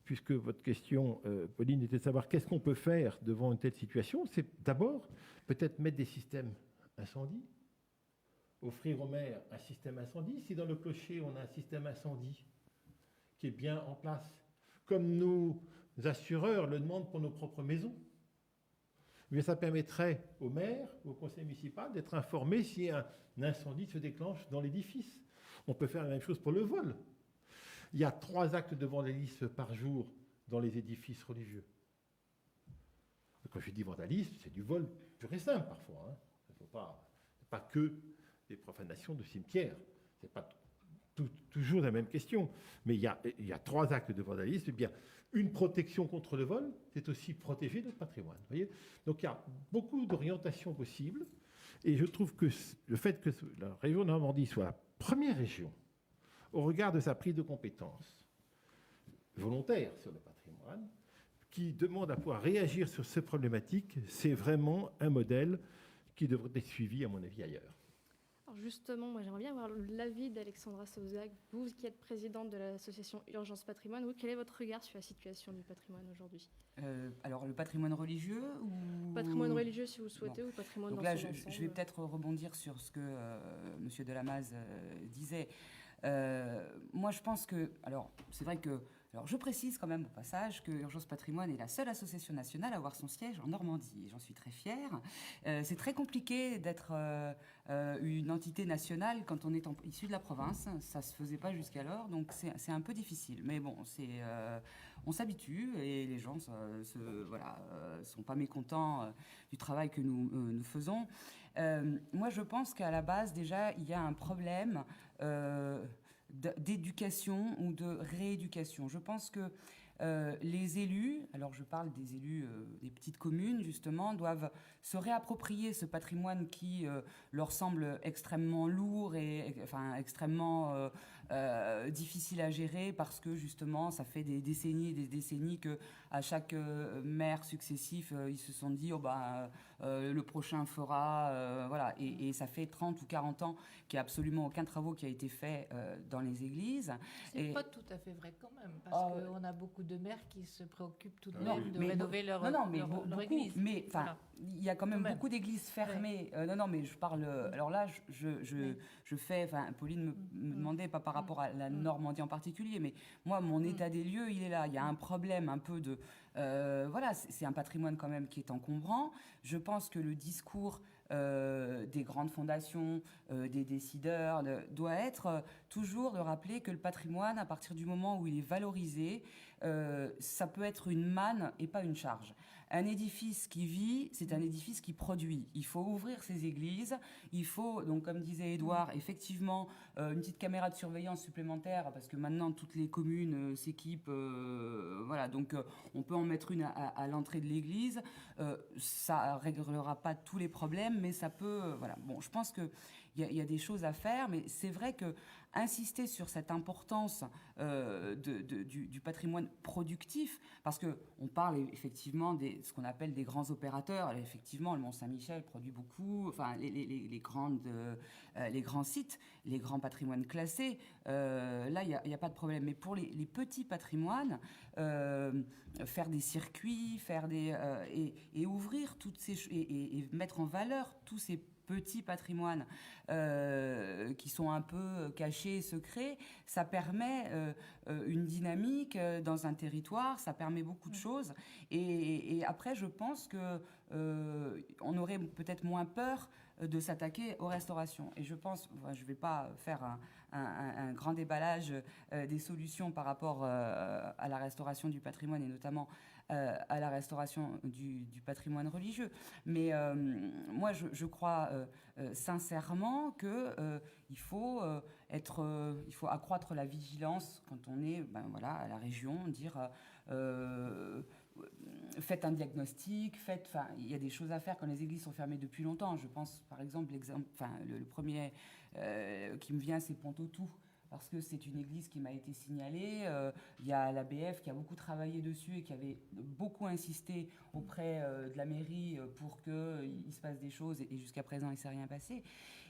Speaker 2: puisque votre question, Pauline, était de savoir qu'est-ce qu'on peut faire devant une telle situation, c'est d'abord peut-être mettre des systèmes incendie, offrir aux maires un système incendie. Si dans le clocher, on a un système incendie qui est bien en place, comme nos assureurs le demandent pour nos propres maisons, mais ça permettrait aux maires, au conseil municipal, d'être informés si un incendie se déclenche dans l'édifice. On peut faire la même chose pour le vol. Il y a 3 actes de vandalisme par jour dans les édifices religieux. Quand je dis vandalisme, c'est du vol pur et simple parfois. Hein. Il ne faut pas que des profanations de cimetières. Ce n'est pas toujours la même question. Mais il y a 3 actes de vandalisme. Eh bien, une protection contre le vol, c'est aussi protéger notre patrimoine. Voyez, donc il y a beaucoup d'orientations possibles. Et je trouve que le fait que la région de Normandie soit la première région au regard de sa prise de compétence volontaire sur le patrimoine, qui demande à pouvoir réagir sur ces problématiques, c'est vraiment un modèle qui devrait être suivi, à mon avis, ailleurs.
Speaker 1: Alors justement, moi j'aimerais bien avoir l'avis d'Alexandra Sauzac, vous qui êtes présidente de l'association Urgence Patrimoine. Vous, quel est votre regard sur la situation du patrimoine aujourd'hui ?
Speaker 4: Alors le patrimoine religieux ou...
Speaker 1: Patrimoine religieux si vous le souhaitez, ou patrimoine
Speaker 4: Donc
Speaker 1: dans
Speaker 4: là,
Speaker 1: son
Speaker 4: je
Speaker 1: ensemble.
Speaker 4: vais peut-être rebondir sur ce que M. Delamaz disait. Moi, je pense que... Alors, c'est vrai que... Alors, je précise quand même au passage que Urgence Patrimoine est la seule association nationale à avoir son siège en Normandie. Et j'en suis très fière. C'est très compliqué d'être une entité nationale quand on est issu de la province. Ça ne se faisait pas jusqu'alors, donc c'est un peu difficile. Mais bon, on s'habitue et les gens sont pas mécontents du travail que nous faisons. Moi, je pense qu'à la base, déjà, il y a un problème d'éducation ou de rééducation. Je pense que les élus, alors je parle des élus des petites communes justement, doivent se réapproprier ce patrimoine qui leur semble extrêmement lourd et extrêmement difficile à gérer parce que justement ça fait des décennies et des décennies que à chaque maire successif ils se sont dit le prochain fera voilà, et ça fait 30 ou 40 ans qu'il n'y a absolument aucun travaux qui a été fait dans les églises.
Speaker 3: C'est pas tout à fait vrai quand même, parce qu'on a beaucoup de maires qui se préoccupent tout de même de rénover leur église.
Speaker 4: Mais enfin, il y a quand même beaucoup d'églises fermées. Ouais. Non, mais je parle. Alors là, je fais. Enfin, Pauline me demandait pas par rapport à la Normandie en particulier, mais moi, mon état des lieux, il est là. Il y a un problème un peu de. Voilà, c'est un patrimoine quand même qui est encombrant. Je pense que le discours des grandes fondations, des décideurs, doit être toujours de rappeler que le patrimoine, à partir du moment où il est valorisé, ça peut être une manne et pas une charge. Un édifice qui vit, c'est un édifice qui produit. Il faut ouvrir ses églises, il faut, donc comme disait Édouard, effectivement, une petite caméra de surveillance supplémentaire, parce que maintenant toutes les communes s'équipent, voilà, donc on peut en mettre une à l'entrée de l'église. Ça réglera pas tous les problèmes, mais ça peut, voilà. Bon, je pense que il y a des choses à faire, mais c'est vrai que insister sur cette importance du patrimoine productif, parce qu'on parle effectivement de ce qu'on appelle des grands opérateurs. Effectivement, le Mont-Saint-Michel produit beaucoup, enfin, les grands sites, les grands patrimoines classés, là, il n'y a pas de problème. Mais pour les petits patrimoines, faire des circuits, et ouvrir toutes ces et mettre en valeur tous ces petits patrimoines qui sont un peu cachés, secrets, ça permet une dynamique dans un territoire, ça permet beaucoup de choses. Et après, je pense que on aurait peut-être moins peur de s'attaquer aux restaurations. Et je pense, je ne vais pas faire un grand déballage des solutions par rapport à la restauration du patrimoine et notamment à la restauration du patrimoine religieux. Mais moi, je crois sincèrement qu'il faut accroître la vigilance quand on est à la région, dire faites un diagnostic, il y a des choses à faire quand les églises sont fermées depuis longtemps. Je pense par exemple, le premier qui me vient, c'est Pont-au-Tout, parce que c'est une église qui m'a été signalée. Il y a l'ABF qui a beaucoup travaillé dessus et qui avait beaucoup insisté auprès de la mairie pour qu'il se passe des choses, et jusqu'à présent, il ne s'est rien passé.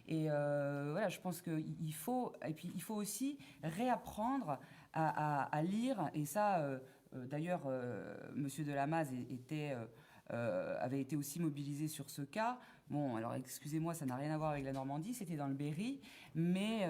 Speaker 4: Et je pense qu'il faut, et puis il faut aussi réapprendre à lire, et ça, d'ailleurs, Monsieur Delamaze avait été aussi mobilisé sur ce cas. Bon, alors excusez-moi, ça n'a rien à voir avec la Normandie, c'était dans le Berry, mais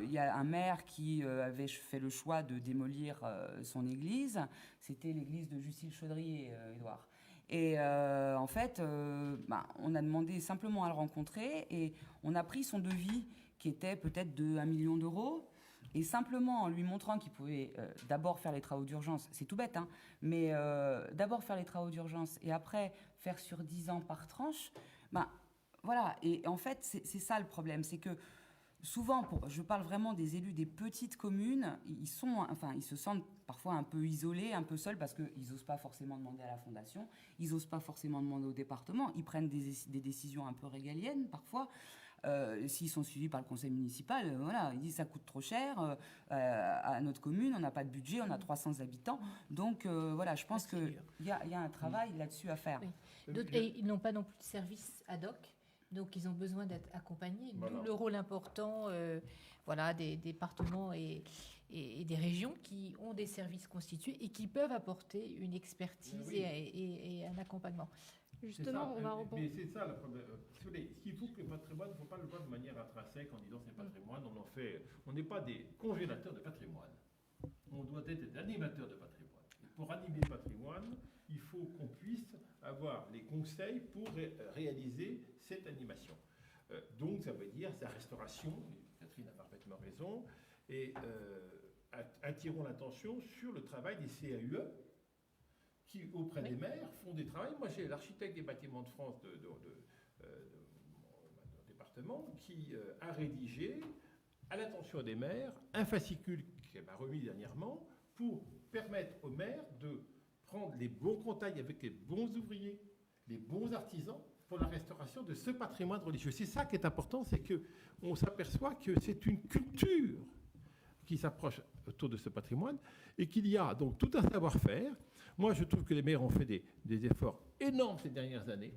Speaker 4: il y a un maire qui avait fait le choix de démolir son église. C'était l'église de Jussy-le-Chaudrier, Édouard. Et en fait, on a demandé simplement à le rencontrer et on a pris son devis qui était peut-être de 1 million d'euros. Et simplement en lui montrant qu'il pouvait d'abord faire les travaux d'urgence, c'est tout bête, hein, mais d'abord faire les travaux d'urgence et après faire sur 10 ans par tranche, voilà. Et en fait, c'est ça le problème, c'est que souvent, je parle vraiment des élus des petites communes, ils se sentent parfois un peu isolés, un peu seuls, parce qu'ils n'osent pas forcément demander à la fondation, ils n'osent pas forcément demander au département, ils prennent des décisions un peu régaliennes parfois. S'ils sont suivis par le conseil municipal, ils disent ça coûte trop cher à notre commune, on n'a pas de budget, on a 300 habitants. Donc je pense qu'il y a un travail là-dessus à faire.
Speaker 3: Oui. Et ils n'ont pas non plus de service ad hoc, donc ils ont besoin d'être accompagnés. D'où le rôle important des départements et des régions qui ont des services constitués et qui peuvent apporter une expertise et un accompagnement.
Speaker 1: Justement, on va rebondir.
Speaker 2: Mais c'est ça le problème. Ce qu'il faut que le patrimoine, il ne faut pas le voir de manière intrinsèque en disant c'est patrimoine, on n'est pas des congélateurs de patrimoine. On doit être des animateurs de patrimoine. Et pour animer le patrimoine, il faut qu'on puisse avoir les conseils pour réaliser cette animation. Donc ça veut dire sa restauration, Catherine a parfaitement raison, et attirons l'attention sur le travail des CAUE, qui, auprès des maires, font des travaux. Moi, j'ai l'architecte des bâtiments de France de mon département qui a rédigé, à l'attention des maires, un fascicule qu'elle m'a remis dernièrement pour permettre aux maires de prendre les bons contacts avec les bons ouvriers, les bons artisans pour la restauration de ce patrimoine religieux. C'est ça qui est important, c'est qu'on s'aperçoit que c'est une culture qui s'approche autour de ce patrimoine et qu'il y a donc tout un savoir-faire. Moi, je trouve que les maires ont fait des efforts énormes ces dernières années,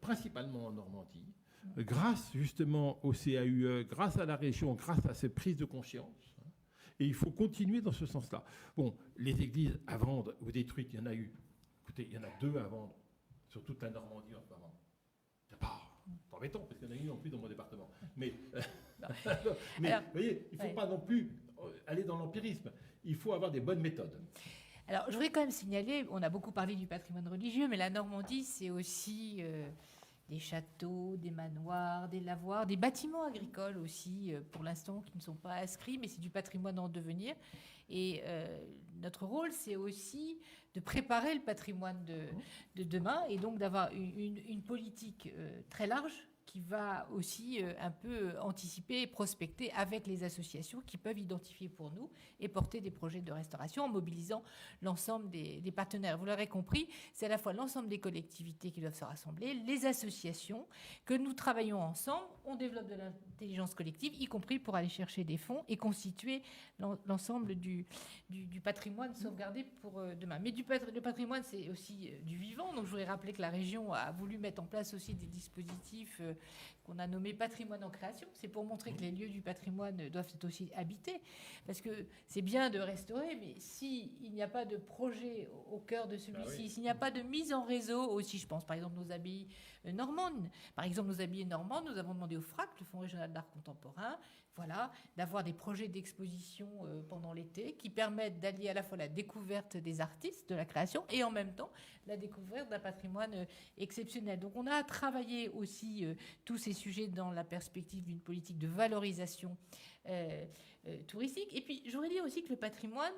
Speaker 2: principalement en Normandie, grâce justement au CAUE, grâce à la région, grâce à ces prises de conscience. Et il faut continuer dans ce sens-là. Bon, les églises à vendre ou détruites, il y en a eu. Écoutez, il y en a 2 à vendre sur toute la Normandie en ce moment. C'est pas embêtant, parce qu'il y en a une en plus dans mon département. Mais alors, vous voyez, il ne faut pas non plus aller dans l'empirisme. Il faut avoir des bonnes méthodes.
Speaker 3: Alors, je voudrais quand même signaler, on a beaucoup parlé du patrimoine religieux, mais la Normandie, c'est aussi des châteaux, des manoirs, des lavoirs, des bâtiments agricoles aussi, pour l'instant, qui ne sont pas inscrits, mais c'est du patrimoine en devenir. Et notre rôle, c'est aussi de préparer le patrimoine de demain, et donc d'avoir une politique très large qui va aussi un peu anticiper et prospecter avec les associations qui peuvent identifier pour nous et porter des projets de restauration en mobilisant l'ensemble des partenaires. Vous l'aurez compris, c'est à la fois l'ensemble des collectivités qui doivent se rassembler, les associations, que nous travaillons ensemble, on développe de l'intelligence collective, y compris pour aller chercher des fonds et constituer l'ensemble du patrimoine sauvegardé pour demain. Mais le patrimoine, c'est aussi du vivant. Donc je voudrais rappeler que la région a voulu mettre en place aussi des dispositifs qu'on a nommé patrimoine en création. C'est pour montrer que les lieux du patrimoine doivent être aussi habités. Parce que c'est bien de restaurer, mais s'il n'y a pas de projet au cœur de celui-ci, s'il n'y a pas de mise en réseau aussi, je pense par exemple nos abbayes normandes. Par exemple, nos abbayes normandes, nous avons demandé au FRAC, le Fonds régional d'art contemporain, voilà, d'avoir des projets d'exposition pendant l'été qui permettent d'allier à la fois la découverte des artistes, de la création, et en même temps la découverte d'un patrimoine exceptionnel. Donc on a travaillé aussi tous ces sujets dans la perspective d'une politique de valorisation touristique. Et puis, je voudrais dire aussi que le patrimoine,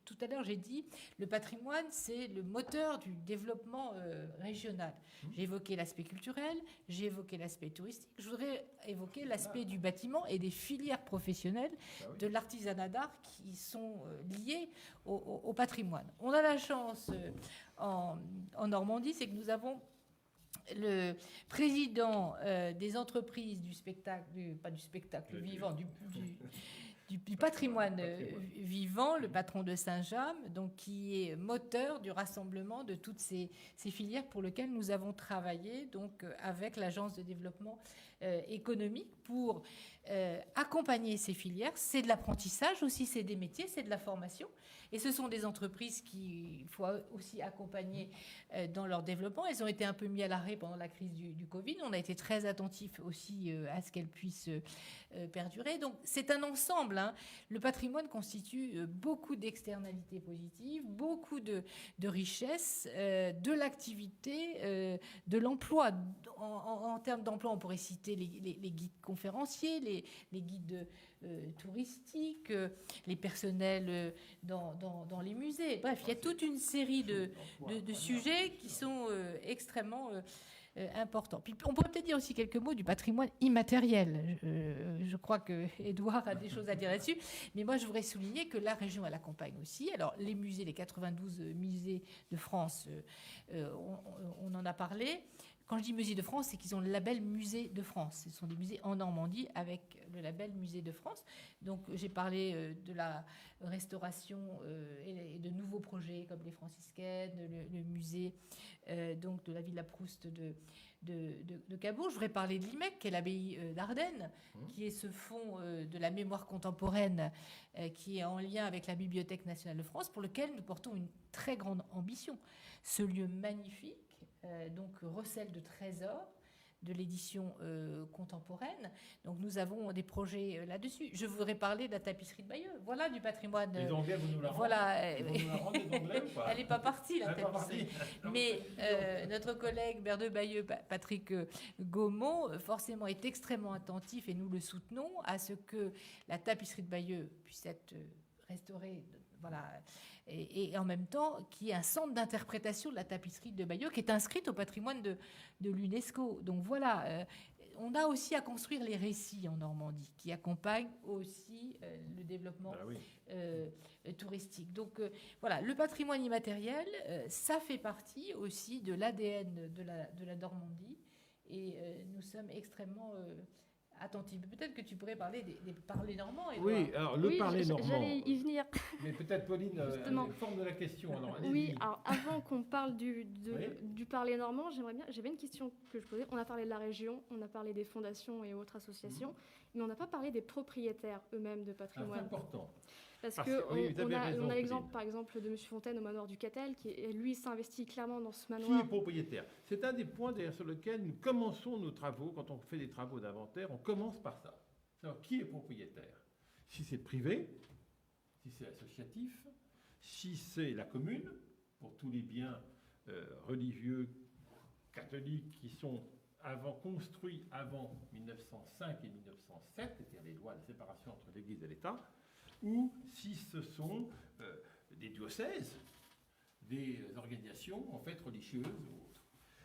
Speaker 3: tout à l'heure j'ai dit, le patrimoine, c'est le moteur du développement régional. J'ai évoqué l'aspect culturel, j'ai évoqué l'aspect touristique. Je voudrais évoquer l'aspect du bâtiment et des filières professionnelles de l'artisanat d'art qui sont liées au patrimoine. On a la chance en Normandie, c'est que nous avons le président des entreprises du spectacle, pas du spectacle vivant, du patrimoine vivant, le patron de Saint-James, donc qui est moteur du rassemblement de toutes ces filières pour lesquelles nous avons travaillé donc avec l'Agence de développement économique pour accompagner ces filières. C'est de l'apprentissage aussi, c'est des métiers, c'est de la formation. Et ce sont des entreprises qu'il faut aussi accompagner dans leur développement. Elles ont été un peu mises à l'arrêt pendant la crise du Covid. On a été très attentifs aussi à ce qu'elles puissent perdurer. Donc c'est un ensemble. Hein. Le patrimoine constitue beaucoup d'externalités positives, beaucoup de richesses, de l'activité, de l'emploi. En termes d'emploi, on pourrait citer les guides conférenciers, les guides touristiques, les personnels dans les musées. Bref, il y a toute une série de sujets qui sont extrêmement importants. Puis on pourrait peut-être dire aussi quelques mots du patrimoine immatériel. Je crois que Édouard a des choses à dire là-dessus. Mais moi, je voudrais souligner que la région, elle accompagne aussi. Alors, les musées, les 92 musées de France, on en a parlé. Quand je dis musée de France, c'est qu'ils ont le label Musée de France. Ce sont des musées en Normandie avec le label Musée de France. Donc j'ai parlé de la restauration et de nouveaux projets comme les franciscaines, le musée donc de la Villa Proust de Cabourg. Je voudrais parler de l'IMEC, qui est l'abbaye d'Ardenne, qui est ce fonds de la mémoire contemporaine qui est en lien avec la Bibliothèque nationale de France, pour lequel nous portons une très grande ambition. Ce lieu magnifique, donc recèle de trésors de l'édition contemporaine. Donc nous avons des projets là-dessus. Je voudrais parler de la tapisserie de Bayeux. Voilà du patrimoine.
Speaker 2: Les Anglais, vous nous la rendez.
Speaker 3: Voilà.
Speaker 2: Vous nous la rendez, les Anglais, ou pas ?
Speaker 3: Elle n'est pas partie, la tapisserie. Mais notre collègue maire de Bayeux, Patrick Gaumont, forcément est extrêmement attentif, et nous le soutenons, à ce que la tapisserie de Bayeux puisse être restaurée. Voilà. Et en même temps, qu'il y ait un centre d'interprétation de la tapisserie de Bayeux qui est inscrite au patrimoine de l'UNESCO. Donc voilà, on a aussi à construire les récits en Normandie qui accompagnent aussi le développement touristique. Donc voilà, le patrimoine immatériel, ça fait partie aussi de l'ADN de la Normandie, et nous sommes extrêmement attentive. Peut-être que tu pourrais parler des parlers normands. Edouard.
Speaker 2: Oui, alors le parler normand.
Speaker 1: J'allais y venir.
Speaker 2: Mais peut-être Pauline, forme de la question. Alors,
Speaker 1: oui, alors avant qu'on parle du parler normand, j'avais une question que je posais. On a parlé de la région, on a parlé des fondations et autres associations, mais on n'a pas parlé des propriétaires eux-mêmes de patrimoine.
Speaker 2: C'est important.
Speaker 1: Parce qu'on a l'exemple, par exemple, de M. Fontaine au manoir du Catel, qui, lui, s'investit clairement dans ce manoir.
Speaker 2: Qui est propriétaire ? C'est un des points d'ailleurs sur lequel nous commençons nos travaux. Quand on fait des travaux d'inventaire, on commence par ça. Alors, qui est propriétaire ? Si c'est privé, si c'est associatif, si c'est la commune, pour tous les biens religieux catholiques qui sont construits avant 1905 et 1907, c'est-à-dire les lois de séparation entre l'Église et l'État, ou si ce sont des diocèses, des organisations en fait religieuses ou autres.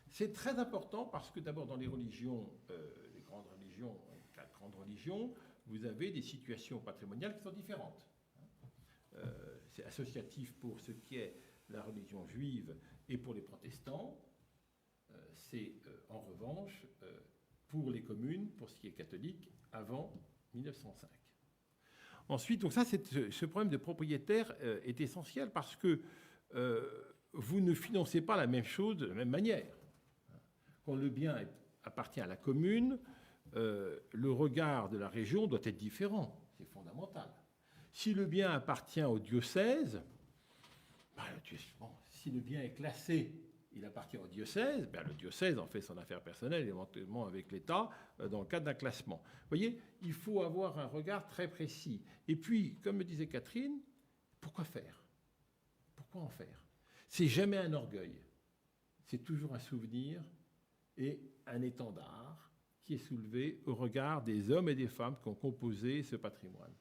Speaker 2: C'est très important parce que d'abord dans les religions, les grandes religions, 4 grandes religions, vous avez des situations patrimoniales qui sont différentes. C'est associatif pour ce qui est la religion juive et pour les protestants. C'est en revanche pour les communes, pour ce qui est catholique, avant 1905. Ensuite, donc ça, ce problème de propriétaire est essentiel parce que vous ne financez pas la même chose de la même manière. Quand le bien est appartient à la commune, le regard de la région doit être différent. C'est fondamental. Si le bien appartient au diocèse, si le bien est classé, il appartient au diocèse, le diocèse en fait son affaire personnelle, éventuellement avec l'État, dans le cadre d'un classement. Vous voyez, il faut avoir un regard très précis. Et puis, comme me disait Catherine, pourquoi faire? Pourquoi en faire? C'est jamais un orgueil. C'est toujours un souvenir et un étendard qui est soulevé au regard des hommes et des femmes qui ont composé ce patrimoine.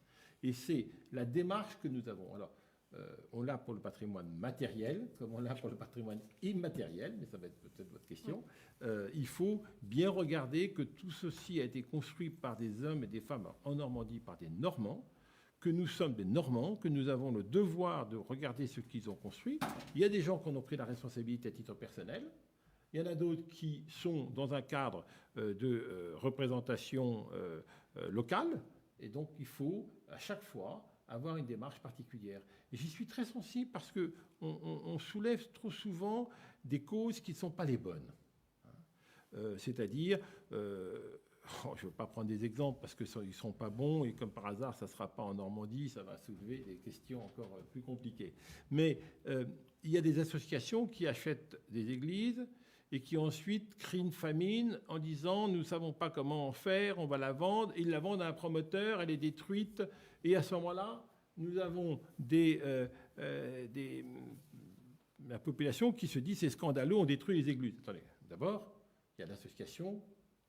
Speaker 2: Et c'est la démarche que nous avons. Alors, on l'a pour le patrimoine matériel, comme on l'a pour le patrimoine immatériel, mais ça va être peut-être votre question. Il faut bien regarder que tout ceci a été construit par des hommes et des femmes en Normandie, par des Normands, que nous sommes des Normands, que nous avons le devoir de regarder ce qu'ils ont construit. Il y a des gens qui en ont pris la responsabilité à titre personnel. Il y en a d'autres qui sont dans un cadre de représentation locale. Et donc, il faut, à chaque fois, avoir une démarche particulière. Et j'y suis très sensible parce qu'on soulève trop souvent des causes qui ne sont pas les bonnes. C'est-à-dire, je ne veux pas prendre des exemples parce qu'ils ne sont pas bons et comme par hasard, ça ne sera pas en Normandie, ça va soulever des questions encore plus compliquées. Mais il y a des associations qui achètent des églises et qui ensuite crient une famine en disant « nous ne savons pas comment en faire, on va la vendre », et ils la vendent à un promoteur, elle est détruite, et à ce moment-là, nous avons la population qui se dit « c'est scandaleux, on détruit les églises ». Attendez, d'abord, il y a l'association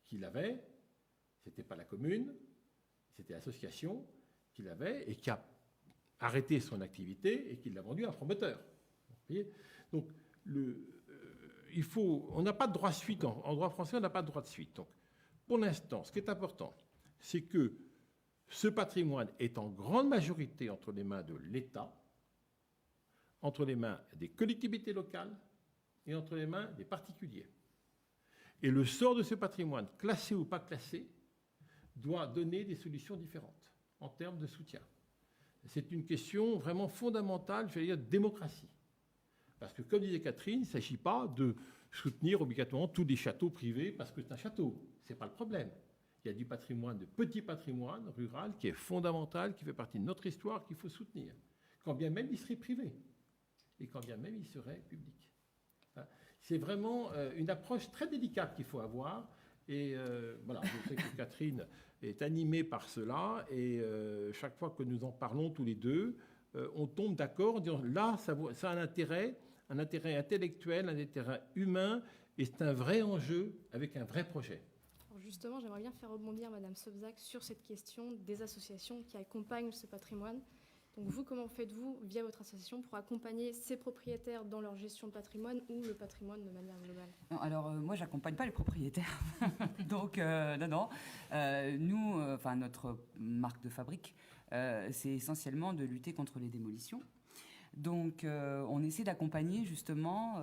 Speaker 2: qui l'avait, ce n'était pas la commune, c'était l'association qui l'avait et qui a arrêté son activité et qui l'a vendu à un promoteur. Vous voyez ? Donc, on n'a pas de droit de suite. En droit français, on n'a pas de droit de suite. Donc, pour l'instant, ce qui est important, c'est que ce patrimoine est en grande majorité entre les mains de l'État, entre les mains des collectivités locales et entre les mains des particuliers. Et le sort de ce patrimoine, classé ou pas classé, doit donner des solutions différentes en termes de soutien. C'est une question vraiment fondamentale, je vais dire, de démocratie. Parce que, comme disait Catherine, il ne s'agit pas de soutenir obligatoirement tous les châteaux privés parce que c'est un château. Ce n'est pas le problème. Il y a du patrimoine, de petit patrimoine rural qui est fondamental, qui fait partie de notre histoire, qu'il faut soutenir. Quand bien même il serait privé et quand bien même il serait public. C'est vraiment une approche très délicate qu'il faut avoir. Et voilà, je sais que Catherine est animée par cela. Et chaque fois que nous en parlons tous les deux, on tombe d'accord en disant là, ça a un intérêt intellectuel, un intérêt humain, et c'est un vrai enjeu avec un vrai projet.
Speaker 1: Alors justement, j'aimerais bien faire rebondir Madame Sobzak sur cette question des associations qui accompagnent ce patrimoine. Donc vous, comment faites-vous, via votre association, pour accompagner ces propriétaires dans leur gestion de patrimoine ou le patrimoine de manière globale?
Speaker 4: Non, alors, moi, j'accompagne pas les propriétaires. Donc, non. Nous, notre marque de fabrique, c'est essentiellement de lutter contre les démolitions. Donc, on essaie d'accompagner justement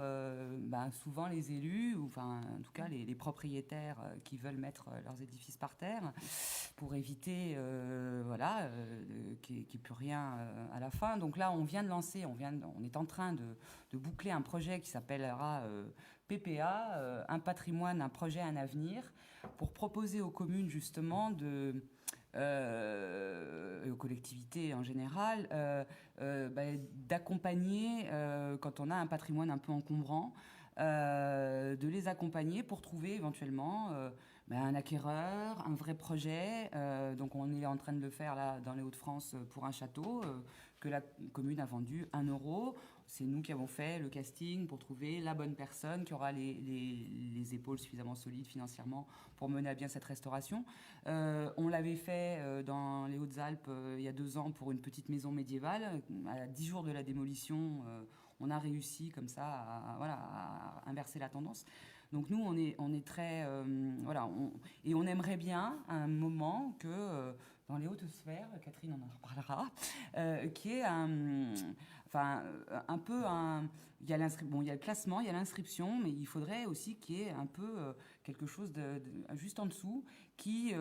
Speaker 4: souvent les élus, ou en tout cas les propriétaires qui veulent mettre leurs édifices par terre pour éviter qu'il n'y ait plus rien à la fin. Donc là, on vient de lancer, on est en train de boucler un projet qui s'appellera PPA, un patrimoine, un projet, un avenir, pour proposer aux communes justement et aux collectivités en général, d'accompagner, quand on a un patrimoine un peu encombrant, de les accompagner pour trouver éventuellement un acquéreur, un vrai projet. Donc on est en train de le faire là dans les Hauts-de-France pour un château que la commune a vendu 1 €. C'est nous qui avons fait le casting pour trouver la bonne personne qui aura les épaules suffisamment solides financièrement pour mener à bien cette restauration. On l'avait fait dans les Hautes-Alpes il y a 2 ans pour une petite maison médiévale. À 10 jours de la démolition, on a réussi comme ça à inverser la tendance. Donc nous, on est très... et on aimerait bien à un moment que dans les hautes sphères, Catherine en reparlera, qui est il y a le classement, il y a l'inscription, mais il faudrait aussi qu'il y ait un peu quelque chose de juste en dessous qui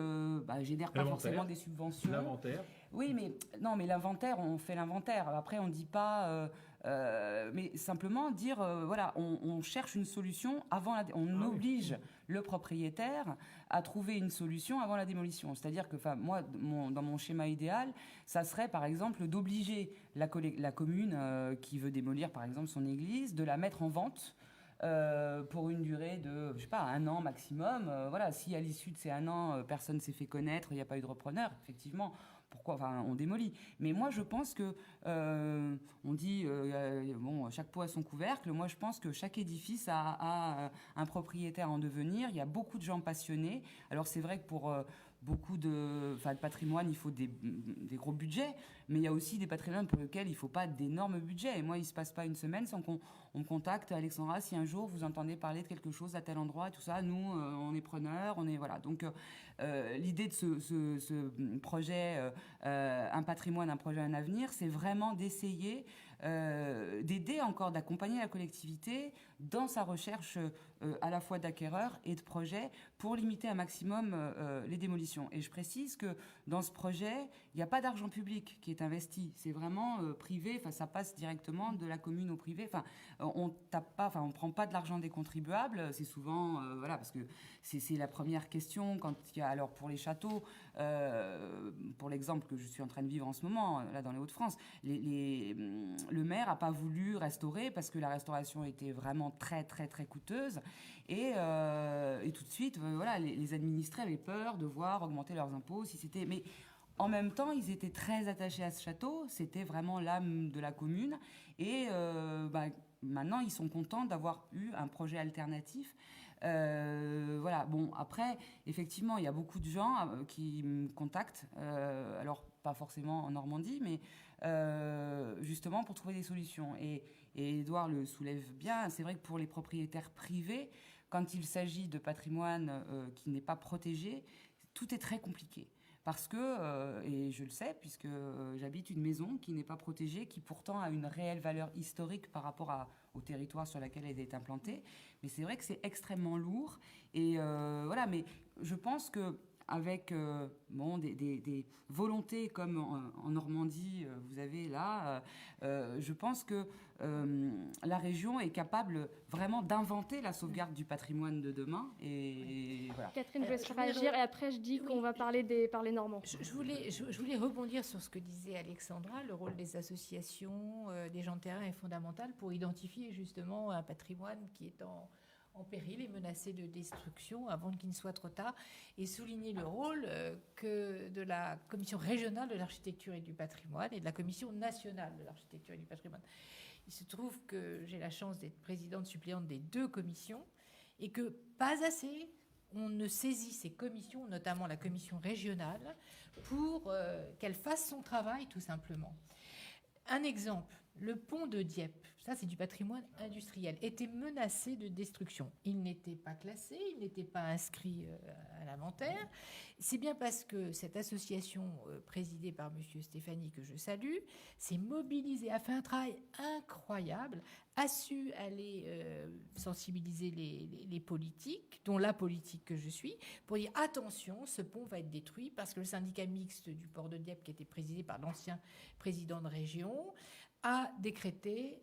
Speaker 4: génère pas forcément des subventions.
Speaker 2: L'inventaire.
Speaker 4: Oui, mais non, mais l'inventaire, on fait l'inventaire. Après, on ne dit pas... mais simplement dire, voilà, on cherche une solution avant on oblige le propriétaire à trouver une solution avant la démolition. C'est-à-dire que, moi, dans mon schéma idéal, ça serait, par exemple, d'obliger la commune qui veut démolir, par exemple, son église, de la mettre en vente pour une durée de, je sais pas, 1 an maximum. Voilà, si à l'issue de ces 1 an, personne s'est fait connaître, il n'y a pas eu de repreneur, effectivement, pourquoi, on démolit. Mais moi, je pense que, on dit, bon, chaque pot a son couvercle. Moi, je pense que chaque édifice a un propriétaire en devenir. Il y a beaucoup de gens passionnés. Alors, c'est vrai que pour beaucoup de patrimoine, il faut des gros budgets, mais il y a aussi des patrimoines pour lesquels il ne faut pas d'énormes budgets. Et moi, il ne se passe pas une semaine sans qu'on me contacte, Alexandra, si un jour vous entendez parler de quelque chose à tel endroit, tout ça, nous, on est preneurs, voilà. Donc, l'idée de ce projet, un patrimoine, un projet, un avenir, c'est vraiment d'essayer d'aider encore, d'accompagner la collectivité dans sa recherche à la fois d'acquéreurs et de projets pour limiter un maximum les démolitions. Et je précise que dans ce projet, il n'y a pas d'argent public qui est investi. C'est vraiment privé, ça passe directement de la commune au privé. On ne prend pas de l'argent des contribuables. C'est souvent, voilà, parce que c'est la première question quand il y a, alors pour les châteaux, pour l'exemple que je suis en train de vivre en ce moment, là dans les Hauts-de-France, le maire n'a pas voulu restaurer parce que la restauration était vraiment très, très, très coûteuse. Et tout de suite, voilà, les administrés avaient peur de voir augmenter leurs impôts. Mais en même temps, ils étaient très attachés à ce château. C'était vraiment l'âme de la commune. Et maintenant, ils sont contents d'avoir eu un projet alternatif. Voilà. Bon, après, effectivement, il y a beaucoup de gens qui me contactent. Alors, pas forcément en Normandie, mais justement pour trouver des solutions. Et Édouard le soulève bien. C'est vrai que pour les propriétaires privés, quand il s'agit de patrimoine qui n'est pas protégé, tout est très compliqué. Parce que, et je le sais, puisque j'habite une maison qui n'est pas protégée, qui pourtant a une réelle valeur historique par rapport au territoire sur lequel elle est implantée. Mais c'est vrai que c'est extrêmement lourd. Et voilà, mais je pense que avec des volontés comme en Normandie, vous avez là, je pense que la région est capable vraiment d'inventer la sauvegarde du patrimoine de demain. Et voilà.
Speaker 1: Catherine, je vais se réagir et après je dis qu'on va parler par les Normands.
Speaker 3: Je voulais rebondir sur ce que disait Alexandra. Le rôle des associations, des gens de terrain est fondamental pour identifier justement un patrimoine qui est en péril et menacé de destruction avant qu'il ne soit trop tard, et souligner le rôle que de la Commission régionale de l'architecture et du patrimoine et de la Commission nationale de l'architecture et du patrimoine. Il se trouve que j'ai la chance d'être présidente suppléante des 2 commissions et que pas assez on ne saisit ces commissions, notamment la commission régionale, pour qu'elle fasse son travail tout simplement. Un exemple, le pont de Dieppe, ça c'est du patrimoine industriel, était menacé de destruction. Il n'était pas classé, il n'était pas inscrit à l'inventaire. C'est bien parce que cette association présidée par M. Stéphanie, que je salue, s'est mobilisée, a fait un travail incroyable, a su aller sensibiliser les politiques, dont la politique que je suis, pour dire attention, ce pont va être détruit parce que le syndicat mixte du port de Dieppe, qui était présidé par l'ancien président de région, a décrété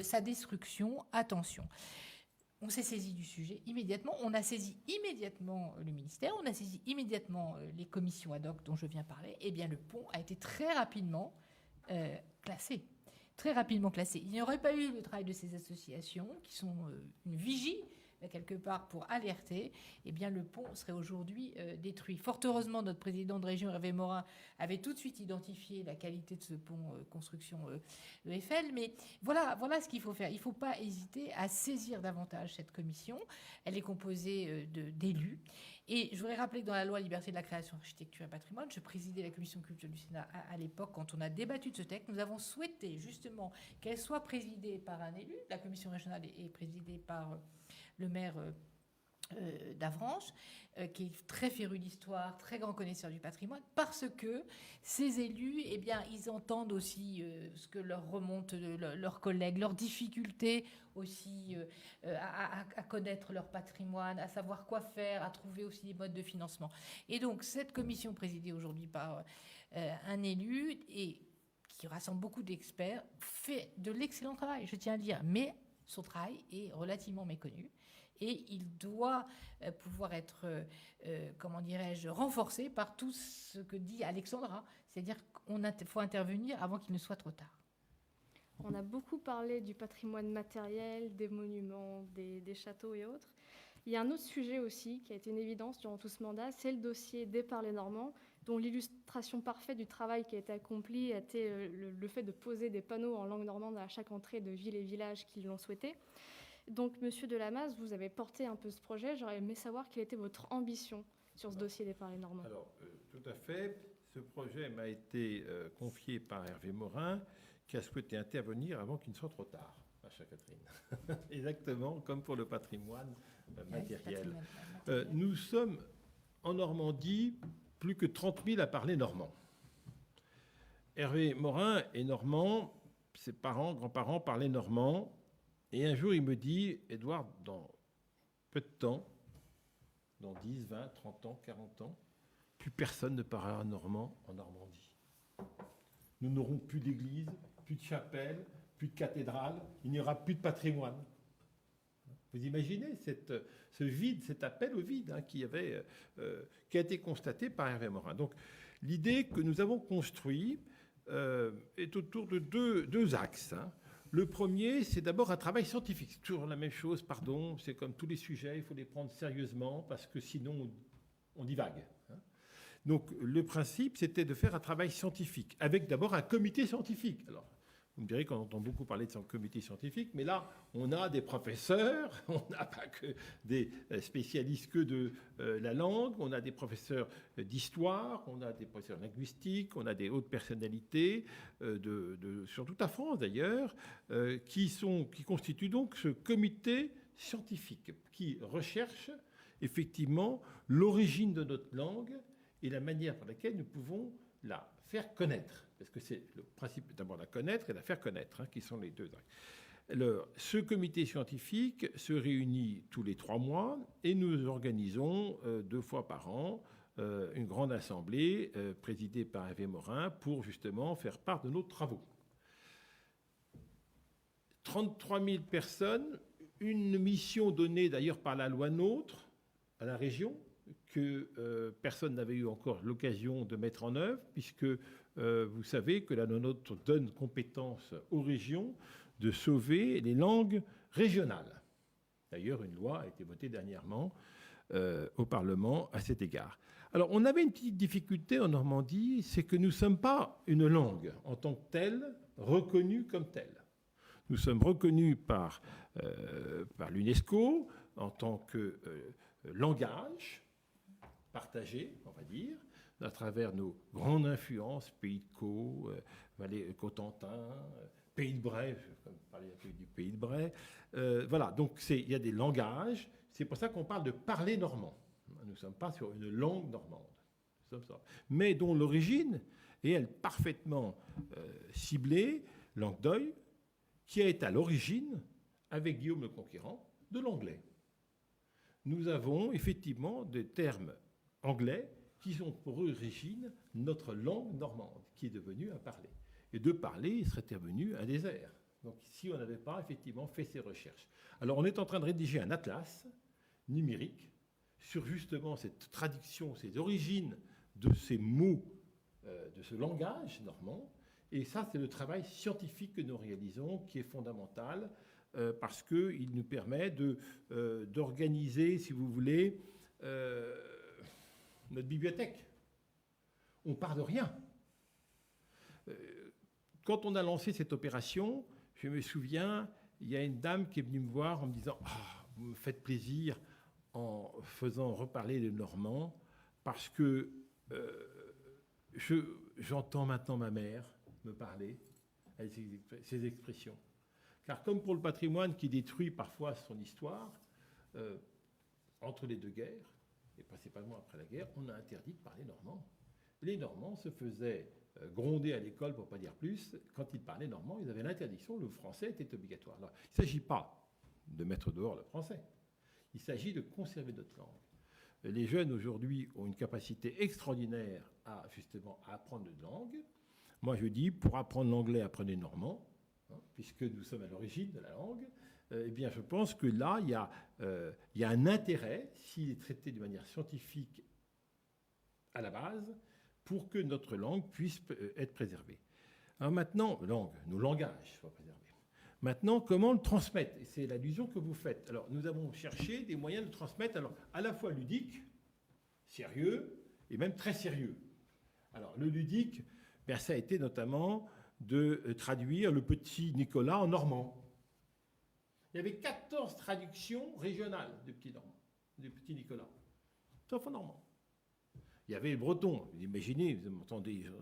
Speaker 3: sa destruction. Attention. On s'est saisi du sujet immédiatement. On a saisi immédiatement le ministère. On a saisi immédiatement les commissions ad hoc dont je viens parler. Eh bien, le pont a été très rapidement classé. Très rapidement classé. Il n'y aurait pas eu le travail de ces associations qui sont une vigie quelque part pour alerter, eh bien le pont serait aujourd'hui détruit. Fort heureusement, notre président de région, Hervé Morin, avait tout de suite identifié la qualité de ce pont construction EFL. Mais voilà ce qu'il faut faire. Il ne faut pas hésiter à saisir davantage cette commission. Elle est composée d'élus. Et je voudrais rappeler que dans la loi Liberté de la création, architecture et patrimoine, je présidais la commission culture du Sénat à l'époque, quand on a débattu de ce texte, nous avons souhaité justement qu'elle soit présidée par un élu. La commission régionale est présidée par le maire d'Avranches, qui est très féru d'histoire, très grand connaisseur du patrimoine, parce que ces élus, eh bien, ils entendent aussi ce que leur remontent leurs collègues, leurs difficultés aussi à connaître leur patrimoine, à savoir quoi faire, à trouver aussi des modes de financement. Et donc, cette commission présidée aujourd'hui par un élu et qui rassemble beaucoup d'experts fait de l'excellent travail, je tiens à le dire, mais son travail est relativement méconnu. Et il doit pouvoir être, comment dirais-je, renforcé par tout ce que dit Alexandra. C'est-à-dire qu'il faut intervenir avant qu'il ne soit trop tard.
Speaker 1: On a beaucoup parlé du patrimoine matériel, des monuments, des châteaux et autres. Il y a un autre sujet aussi qui a été une évidence durant tout ce mandat, c'est le dossier des parlers normands, dont l'illustration parfaite du travail qui a été accompli a été le fait de poser des panneaux en langue normande à chaque entrée de villes et villages qui l'ont souhaité. Donc, Monsieur Delamasse, vous avez porté un peu ce projet. J'aurais aimé savoir quelle était votre ambition sur ce dossier des parlers normands.
Speaker 2: Alors, tout à fait. Ce projet m'a été confié par Hervé Morin, qui a souhaité intervenir avant qu'il ne soit trop tard, Macha Catherine. Exactement comme pour le patrimoine matériel. Nous sommes en Normandie plus que 30 000 à parler normand. Hervé Morin est normand, ses parents, grands-parents parlaient normand. Et un jour, il me dit, Édouard, dans peu de temps, dans 10, 20, 30 ans, 40 ans, plus personne ne parlera normand en Normandie. Nous n'aurons plus d'église, plus de chapelle, plus de cathédrale, il n'y aura plus de patrimoine. Vous imaginez ce vide, cet appel au vide qui a été constaté par Hervé Morin. Donc l'idée que nous avons construite est autour de deux axes. Le premier, c'est d'abord un travail scientifique. C'est toujours la même chose, pardon, c'est comme tous les sujets, il faut les prendre sérieusement parce que sinon on divague. Donc le principe, c'était de faire un travail scientifique, avec d'abord un comité scientifique. Alors, vous me direz qu'on entend beaucoup parler de son comité scientifique, mais là, on a des professeurs, on n'a pas que des spécialistes que de la langue, on a des professeurs d'histoire, on a des professeurs linguistiques, on a des hautes personnalités, sur toute la France d'ailleurs, qui constituent donc ce comité scientifique qui recherche effectivement l'origine de notre langue et la manière par laquelle nous pouvons la faire connaître. Parce que c'est le principe, d'abord la connaître et la faire connaître, qui sont les deux axes. Ce comité scientifique se réunit tous les 3 mois et nous organisons 2 fois par an une grande assemblée présidée par Hervé Morin pour justement faire part de nos travaux. 33 000 personnes, une mission donnée d'ailleurs par la loi NOTRe à la région, que personne n'avait eu encore l'occasion de mettre en œuvre, puisque vous savez que la loi NOTRe donne compétence aux régions de sauver les langues régionales. D'ailleurs, une loi a été votée dernièrement au Parlement à cet égard. Alors, on avait une petite difficulté en Normandie, c'est que nous ne sommes pas une langue en tant que telle, reconnue comme telle. Nous sommes reconnus par l'UNESCO en tant que langage partagé, on va dire, à travers nos grandes influences, Pays de Caux, Vallée Cotentin, Pays de Bray, comme parler un peu du Pays de Bray. Voilà, donc il y a des langages, c'est pour ça qu'on parle de parler normand. Nous ne sommes pas sur une langue normande, mais dont l'origine est, elle, parfaitement ciblée, langue d'oeil, qui est à l'origine, avec Guillaume le Conquérant, de l'anglais. Nous avons effectivement des termes anglais qui ont pour origine notre langue normande, qui est devenue à parler. Et de parler, il serait devenu un désert. Donc si on n'avait pas effectivement fait ces recherches. Alors on est en train de rédiger un atlas numérique sur justement cette traduction, ces origines de ces mots, de ce langage normand. Et ça, c'est le travail scientifique que nous réalisons, qui est fondamental, parce qu'il nous permet d'organiser, si vous voulez, notre bibliothèque. On part de rien. Quand on a lancé cette opération, je me souviens, il y a une dame qui est venue me voir en me disant « vous me faites plaisir en faisant reparler le normand, parce que j'entends maintenant ma mère me parler avec ces expressions. » Car comme pour le patrimoine qui détruit parfois son histoire, entre les deux guerres, et principalement après la guerre, on a interdit de parler normand. Les Normands se faisaient gronder à l'école, pour ne pas dire plus, quand ils parlaient normand, ils avaient l'interdiction, le français était obligatoire. Alors, il ne s'agit pas de mettre dehors le français, il s'agit de conserver notre langue. Les jeunes aujourd'hui ont une capacité extraordinaire à justement à apprendre une langue. Moi je dis, pour apprendre l'anglais, apprenez le normand, hein, puisque nous sommes à l'origine de la langue. Eh bien je pense que là, il y a un intérêt, s'il est traité de manière scientifique à la base, pour que notre langue puisse être préservée. Alors maintenant, nos langages soient préservés. Maintenant, comment le transmettre? Et c'est l'allusion que vous faites. Alors, nous avons cherché des moyens de transmettre, alors, à la fois ludique, sérieux, et même très sérieux. Alors, le ludique, ben, ça a été notamment de traduire le petit Nicolas en normand. Il y avait 14 traductions régionales de petit Nicolas. Sauf en normand. Il y avait le breton. Vous imaginez, vous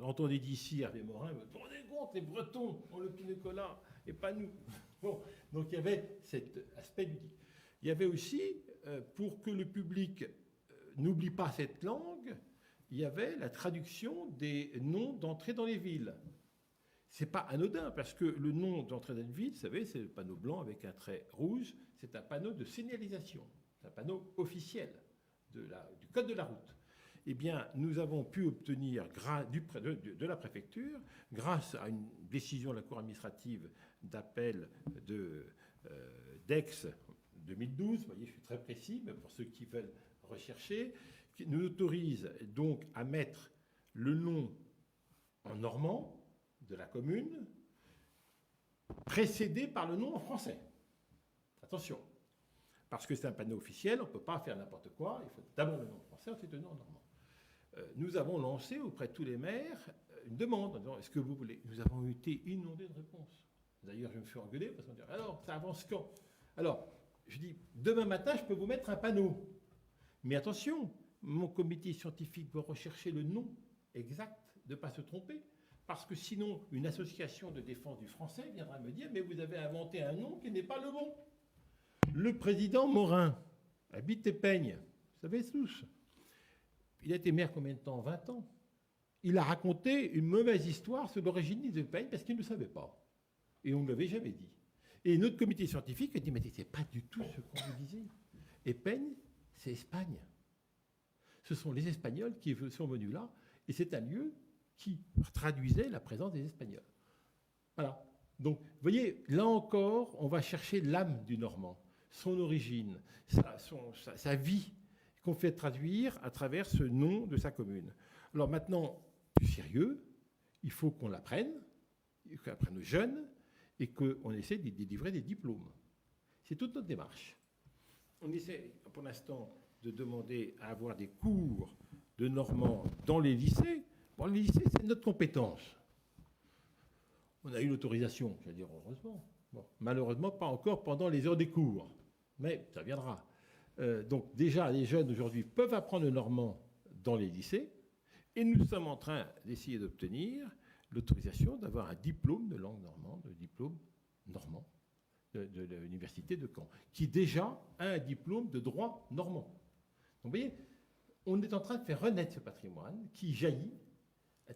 Speaker 2: entendez d'ici Hervé Morin, vous vous rendez compte, les Bretons ont le petit Nicolas, et pas nous. Bon, donc il y avait cet aspect ludique. Il y avait aussi, pour que le public n'oublie pas cette langue, il y avait la traduction des noms d'entrée dans les villes. C'est pas anodin, parce que le nom d'entrée dans une ville, vous savez, c'est le panneau blanc avec un trait rouge, c'est un panneau de signalisation, c'est un panneau officiel du code de la route. Eh bien, nous avons pu obtenir de la préfecture, grâce à une décision de la Cour administrative d'appel d'Aix 2012, vous voyez, je suis très précis, mais pour ceux qui veulent rechercher, qui nous autorise donc à mettre le nom en normand de la commune, précédé par le nom en français. Attention, parce que c'est un panneau officiel, on ne peut pas faire n'importe quoi, il faut d'abord le nom en français, ensuite le nom en normand. Nous avons lancé auprès de tous les maires une demande en disant est-ce que vous voulez? Nous avons été inondés de réponses. D'ailleurs, je me fais engueuler parce qu'on dit alors, ça avance quand? Alors, je dis demain matin, je peux vous mettre un panneau. Mais attention, mon comité scientifique va rechercher le nom exact, de ne pas se tromper. Parce que sinon, une association de défense du français viendra me dire mais vous avez inventé un nom qui n'est pas le bon. Le président Morin habite Épeigne, vous savez tous. Il a été maire combien de temps? 20 ans. Il a raconté une mauvaise histoire sur l'origine des Épeigne parce qu'il ne le savait pas. Et on ne l'avait jamais dit. Et notre comité scientifique a dit mais c'est pas du tout ce qu'on vous disait. Épeigne, c'est Espagne. Ce sont les Espagnols qui sont venus là. Et c'est un lieu qui traduisait la présence des Espagnols. Voilà. Donc, vous voyez, là encore, on va chercher l'âme du Normand, son origine, sa vie, qu'on fait traduire à travers ce nom de sa commune. Alors maintenant, plus sérieux, il faut qu'on l'apprenne, qu'on apprenne aux jeunes, et qu'on essaie de délivrer des diplômes. C'est toute notre démarche. On essaie, pour l'instant, de demander à avoir des cours de normand dans les lycées. Bon, les lycées, c'est notre compétence. On a eu l'autorisation, je veux dire, heureusement. Bon, malheureusement, pas encore pendant les heures des cours, mais ça viendra. Donc déjà, les jeunes aujourd'hui peuvent apprendre le normand dans les lycées, et nous sommes en train d'essayer d'obtenir l'autorisation d'avoir un diplôme de langue normande, le diplôme normand de l'université de Caen, qui déjà a un diplôme de droit normand. Donc vous voyez, on est en train de faire renaître ce patrimoine qui jaillit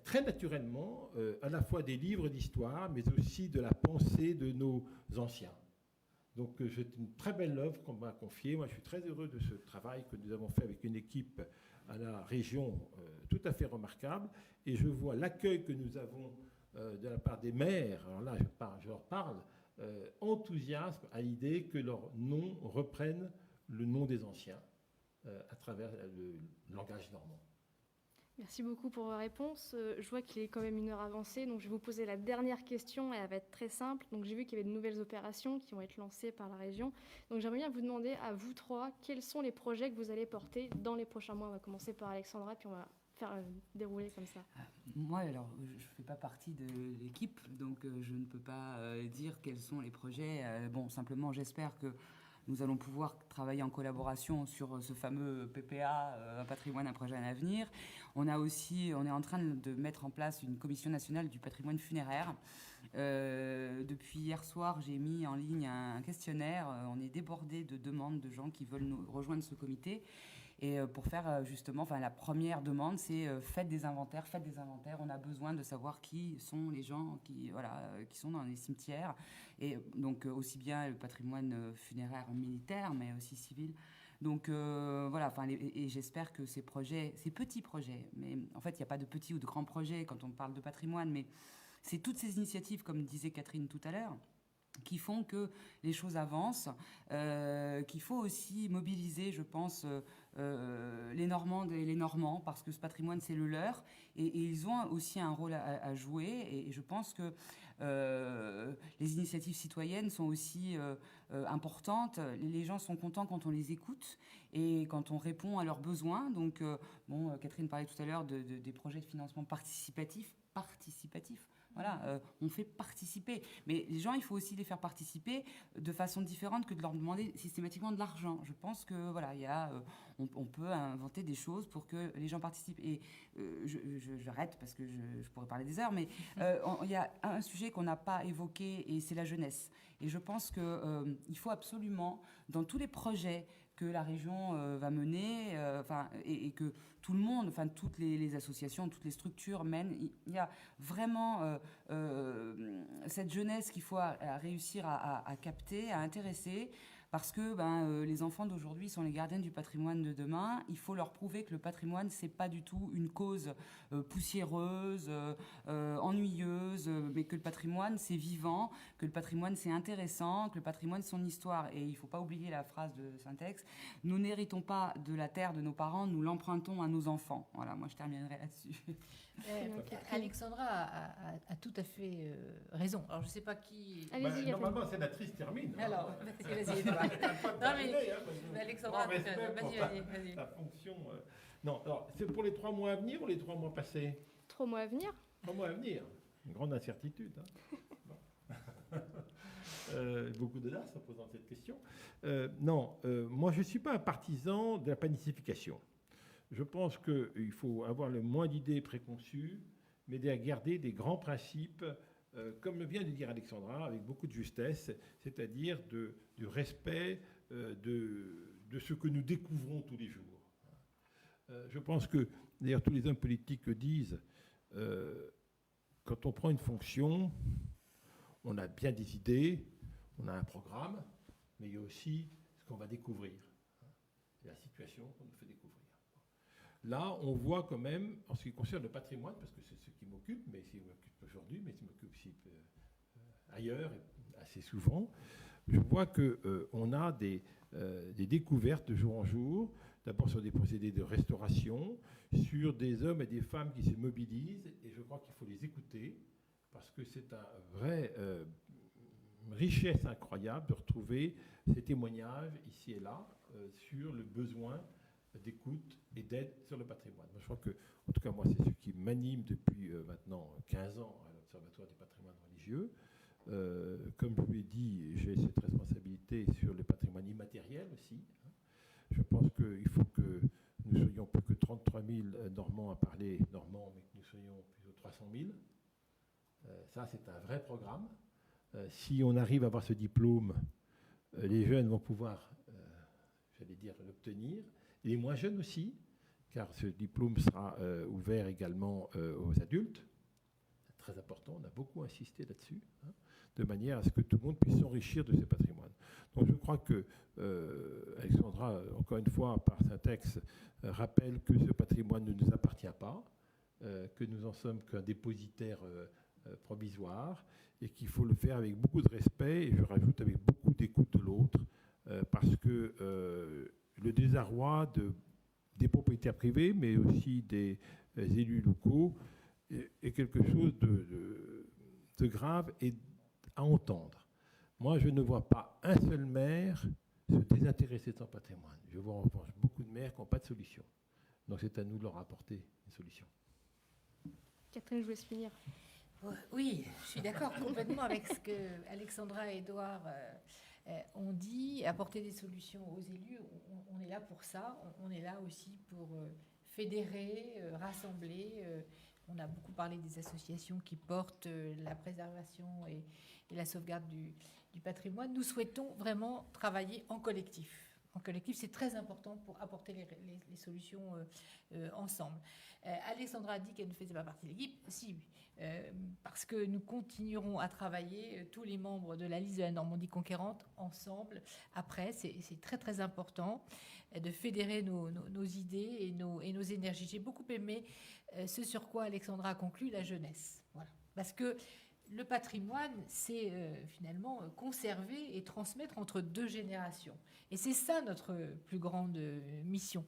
Speaker 2: très naturellement à la fois des livres d'histoire, mais aussi de la pensée de nos anciens. Donc c'est une très belle œuvre qu'on m'a confiée. Moi, je suis très heureux de ce travail que nous avons fait avec une équipe à la région tout à fait remarquable. Et je vois l'accueil que nous avons de la part des maires. Alors là, je leur parle, enthousiasme à l'idée que leur nom reprenne le nom des anciens à travers le langage normand.
Speaker 1: Merci beaucoup pour vos réponses. Je vois qu'il est quand même 1 heure avancée, donc je vais vous poser la dernière question et elle va être très simple. Donc j'ai vu qu'il y avait de nouvelles opérations qui vont être lancées par la région. Donc j'aimerais bien vous demander à vous trois quels sont les projets que vous allez porter dans les prochains mois. On va commencer par Alexandra, puis on va faire dérouler comme ça.
Speaker 4: Moi, alors, je ne fais pas partie de l'équipe, donc je ne peux pas dire quels sont les projets. Bon, simplement, j'espère que nous allons pouvoir travailler en collaboration sur ce fameux PPA, un patrimoine, un projet, un avenir. On est en train de mettre en place une commission nationale du patrimoine funéraire. depuis hier soir, j'ai mis en ligne un questionnaire. On est débordé de demandes de gens qui veulent nous rejoindre ce comité. Et pour faire justement, la première demande, c'est faites des inventaires. On a besoin de savoir qui sont les gens qui sont dans les cimetières. Et donc aussi bien le patrimoine funéraire militaire, mais aussi civil. Donc et j'espère que ces petits projets, mais en fait il n'y a pas de petits ou de grands projets quand on parle de patrimoine, mais c'est toutes ces initiatives, comme disait Catherine tout à l'heure, qui font que les choses avancent, qu'il faut aussi mobiliser, je pense, les Normandes et les Normands, parce que ce patrimoine, c'est le leur, et ils ont aussi un rôle à jouer, et je pense que les initiatives citoyennes sont aussi importantes. Les gens sont contents quand on les écoute et quand on répond à leurs besoins. Donc, Catherine parlait tout à l'heure des projets de financement participatif. Voilà, on fait participer. Mais les gens, il faut aussi les faire participer de façon différente que de leur demander systématiquement de l'argent. Je pense que on peut inventer des choses pour que les gens participent. Et j'arrête parce que je pourrais parler des heures, mais il y a un sujet qu'on n'a pas évoqué et c'est la jeunesse. Et je pense qu'il faut absolument, dans tous les projets que la région va mener, et que tout le monde, toutes les associations, toutes les structures mènent, il y a vraiment cette jeunesse qu'il faut réussir à capter, à intéresser, parce que les enfants d'aujourd'hui sont les gardiens du patrimoine de demain. Il faut leur prouver que le patrimoine, c'est pas du tout une cause poussiéreuse, ennuyeuse, mais que le patrimoine, c'est vivant, que le patrimoine, c'est intéressant, que le patrimoine, c'est son histoire. Et il faut pas oublier la phrase de Saint-Ex, nous n'héritons pas de la terre de nos parents, nous l'empruntons à nos enfants. Voilà, moi je terminerai là-dessus.
Speaker 3: Alexandra a tout à fait raison. Alors je sais pas qui.
Speaker 1: Allez-y,
Speaker 2: normalement, sénatrice termine.
Speaker 3: Alors, vas-y. Non, mais Alexandra, vas-y.
Speaker 2: La fonction. Non, alors, c'est pour les 3 mois à venir ou les 3 mois passés?
Speaker 1: 3 mois à venir.
Speaker 2: 3 mois à venir. Une grande incertitude. Beaucoup d'audace en posant cette question. Moi, je ne suis pas un partisan de la planification. Je pense qu'il faut avoir le moins d'idées préconçues, mais de garder des grands principes, comme vient de dire Alexandra, avec beaucoup de justesse, c'est-à-dire du respect de ce que nous découvrons tous les jours. Je pense que, d'ailleurs, tous les hommes politiques le disent, quand on prend une fonction, on a bien des idées, on a un programme, mais il y a aussi ce qu'on va découvrir, la situation qu'on nous fait découvrir. Là, on voit quand même, en ce qui concerne le patrimoine, parce que c'est ce qui m'occupe, mais qui m'occupe aujourd'hui, mais qui m'occupe aussi ailleurs, et assez souvent, je vois qu'on a des découvertes de jour en jour, d'abord sur des procédés de restauration, sur des hommes et des femmes qui se mobilisent, et je crois qu'il faut les écouter, parce que c'est une vraie richesse incroyable de retrouver ces témoignages ici et là sur le besoin d'écoute et d'aide sur le patrimoine. Moi, je crois que, en tout cas, moi, c'est ce qui m'anime depuis maintenant 15 ans à l'Observatoire du patrimoine religieux. Comme je vous l'ai dit, j'ai cette responsabilité sur le patrimoine immatériel aussi. Je pense qu'il faut que nous soyons plus que 33 000 Normands à parler normand, mais que nous soyons plutôt 300 000. Ça, c'est un vrai programme. Si on arrive à avoir ce diplôme, les jeunes vont pouvoir, l'obtenir. Et les moins jeunes aussi, car ce diplôme sera ouvert également aux adultes. C'est très important, on a beaucoup insisté là-dessus, de manière à ce que tout le monde puisse s'enrichir de ce patrimoine. Donc je crois que Alexandra, encore une fois, par Saint-Ex, rappelle que ce patrimoine ne nous appartient pas, que nous en sommes qu'un dépositaire provisoire, et qu'il faut le faire avec beaucoup de respect, et je rajoute avec beaucoup d'écoute de l'autre, parce que le désarroi des propriétaires privés, mais aussi des élus locaux, est quelque chose de grave et à entendre. Moi, je ne vois pas un seul maire se désintéresser de son patrimoine. Je vois en revanche beaucoup de maires qui n'ont pas de solution. Donc c'est à nous de leur apporter une solution.
Speaker 1: Catherine, je vous laisse finir.
Speaker 3: Oui, je suis d'accord complètement avec ce que Alexandra et Édouard ont dit. Apporter des solutions aux élus, on est là pour ça. On est là aussi pour fédérer, rassembler, On a beaucoup parlé des associations qui portent la préservation et la sauvegarde du patrimoine. Nous souhaitons vraiment travailler en collectif. En collectif, c'est très important pour apporter les solutions ensemble. Alexandra a dit qu'elle ne faisait pas partie de l'équipe. Si, parce que nous continuerons à travailler, tous les membres de la liste de la Normandie conquérante, ensemble. Après, c'est très très important de fédérer nos idées et nos énergies. J'ai beaucoup aimé ce sur quoi Alexandra a conclu, la jeunesse. Voilà. Parce que le patrimoine, c'est finalement conserver et transmettre entre 2 générations. Et c'est ça notre plus grande mission.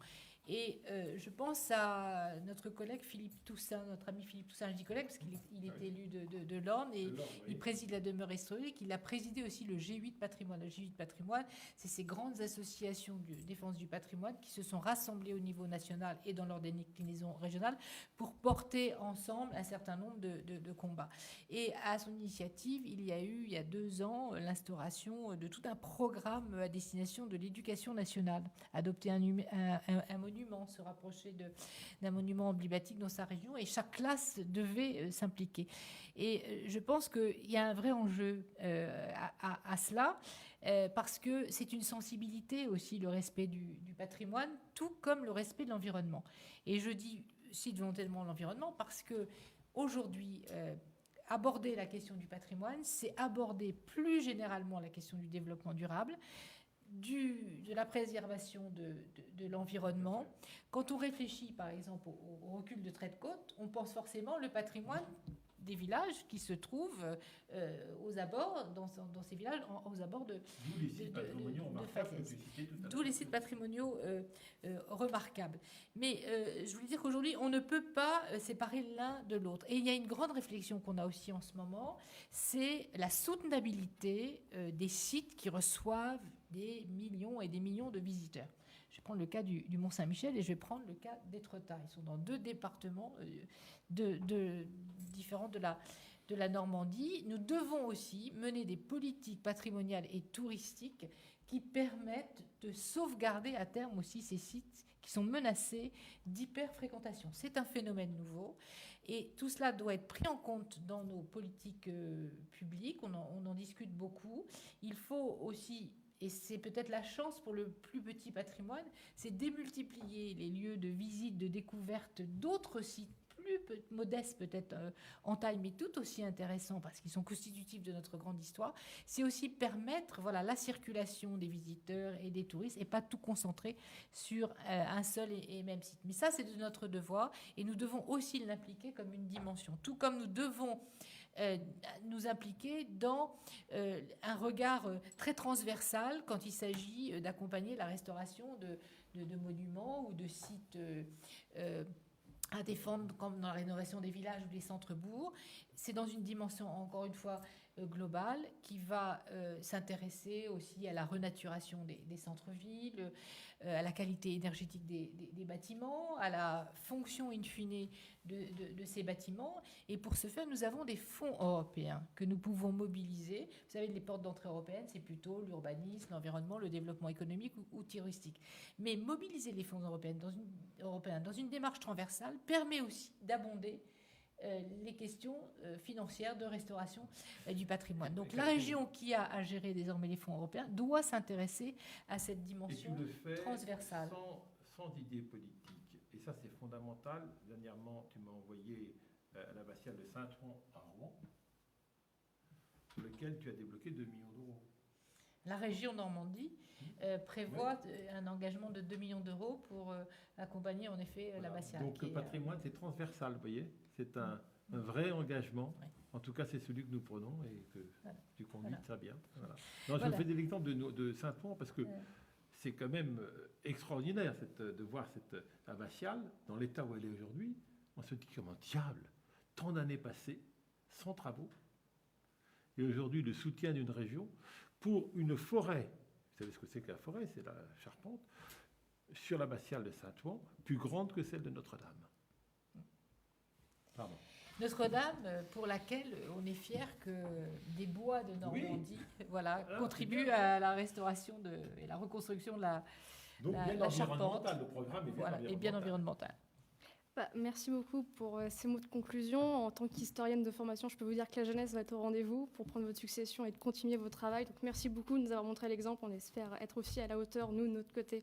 Speaker 3: Et je pense à notre collègue Philippe Toussaint, notre ami Philippe Toussaint, je dis collègue parce qu'il est élu de l'Orne et il préside la demeure historique. Il a présidé aussi le G8 Patrimoine. Le G8 Patrimoine, c'est ces grandes associations de défense du patrimoine qui se sont rassemblées au niveau national et dans leur déclinaison régionale pour porter ensemble un certain nombre de combats. Et à son initiative, il y a eu, il y a 2 ans, l'instauration de tout un programme à destination de l'éducation nationale. Adopter un monument, se rapprocher d'un monument emblématique dans sa région, et chaque classe devait s'impliquer. Et je pense qu'il y a un vrai enjeu à cela, parce que c'est une sensibilité aussi, le respect du patrimoine, tout comme le respect de l'environnement. Et je cite volontairement l'environnement parce que aujourd'hui, aborder la question du patrimoine, c'est aborder plus généralement la question du développement durable, de la préservation de l'environnement. Quand on réfléchit, par exemple, au recul de trait de côte, on pense forcément le patrimoine des villages qui se trouvent aux abords, dans ces villages, aux abords de d'où les sites patrimoniaux remarquables. Mais je voulais dire qu'aujourd'hui, on ne peut pas séparer l'un de l'autre. Et il y a une grande réflexion qu'on a aussi en ce moment, c'est la soutenabilité des sites qui reçoivent des millions et des millions de visiteurs. Je vais prendre le cas du Mont-Saint-Michel et je vais prendre le cas d'Étretat. Ils sont dans 2 départements différents de la Normandie. Nous devons aussi mener des politiques patrimoniales et touristiques qui permettent de sauvegarder à terme aussi ces sites qui sont menacés d'hyperfréquentation. C'est un phénomène nouveau et tout cela doit être pris en compte dans nos politiques publiques. On en discute beaucoup. Il faut aussi, et c'est peut-être la chance pour le plus petit patrimoine, c'est démultiplier les lieux de visite, de découverte d'autres sites plus modestes peut-être en taille, mais tout aussi intéressants parce qu'ils sont constitutifs de notre grande histoire. C'est aussi permettre la circulation des visiteurs et des touristes et pas tout concentrer sur un seul et même site. Mais ça, c'est de notre devoir et nous devons aussi l'impliquer comme une dimension. Tout comme nous devons nous impliquer dans un regard très transversal quand il s'agit d'accompagner la restauration de monuments ou de sites à défendre, comme dans la rénovation des villages ou des centres-bourgs. C'est dans une dimension, encore une fois, globale, qui va s'intéresser aussi à la renaturation des centres-villes, à la qualité énergétique des bâtiments, à la fonction in fine de ces bâtiments. Et pour ce faire, nous avons des fonds européens que nous pouvons mobiliser. Vous savez, les portes d'entrée européennes, c'est plutôt l'urbanisme, l'environnement, le développement économique ou touristique. Mais mobiliser les fonds européens dans une démarche transversale permet aussi d'abonder les questions financières de restauration du patrimoine. Donc la région qui a à gérer désormais les fonds européens doit s'intéresser à cette dimension transversale.
Speaker 2: Sans idée politique. Et ça, c'est fondamental. Dernièrement, tu m'as envoyé à l'abbatiale de Saint-Ouen à Rouen, pour lequel tu as débloqué 2 millions d'euros.
Speaker 3: La région Normandie prévoit un engagement de 2 millions d'euros pour accompagner en effet l'abbatiale.
Speaker 2: Donc le patrimoine, c'est transversal, vous voyez. C'est un vrai engagement. Oui. En tout cas, c'est celui que nous prenons et que tu conduis très bien. Voilà. Non, je fais des exemples de Saint-Ouen parce que c'est quand même extraordinaire de voir cette abbatiale dans l'état où elle est aujourd'hui. On se dit comment diable, tant d'années passées sans travaux. Et aujourd'hui, le soutien d'une région pour une forêt. Vous savez ce que c'est que la forêt? C'est la charpente sur l'abbatiale de Saint-Ouen, plus grande que celle de Notre-Dame. Pardon.
Speaker 3: Notre-Dame, pour laquelle on est fier que des bois de Normandie contribuent à la restauration et la reconstruction de la charpente.
Speaker 2: Le programme est
Speaker 3: bien environnemental.
Speaker 1: Merci beaucoup pour ces mots de conclusion. En tant qu'historienne de formation, je peux vous dire que la jeunesse va être au rendez-vous pour prendre votre succession et de continuer votre travail. Donc merci beaucoup de nous avoir montré l'exemple. On espère être aussi à la hauteur, nous, de notre côté.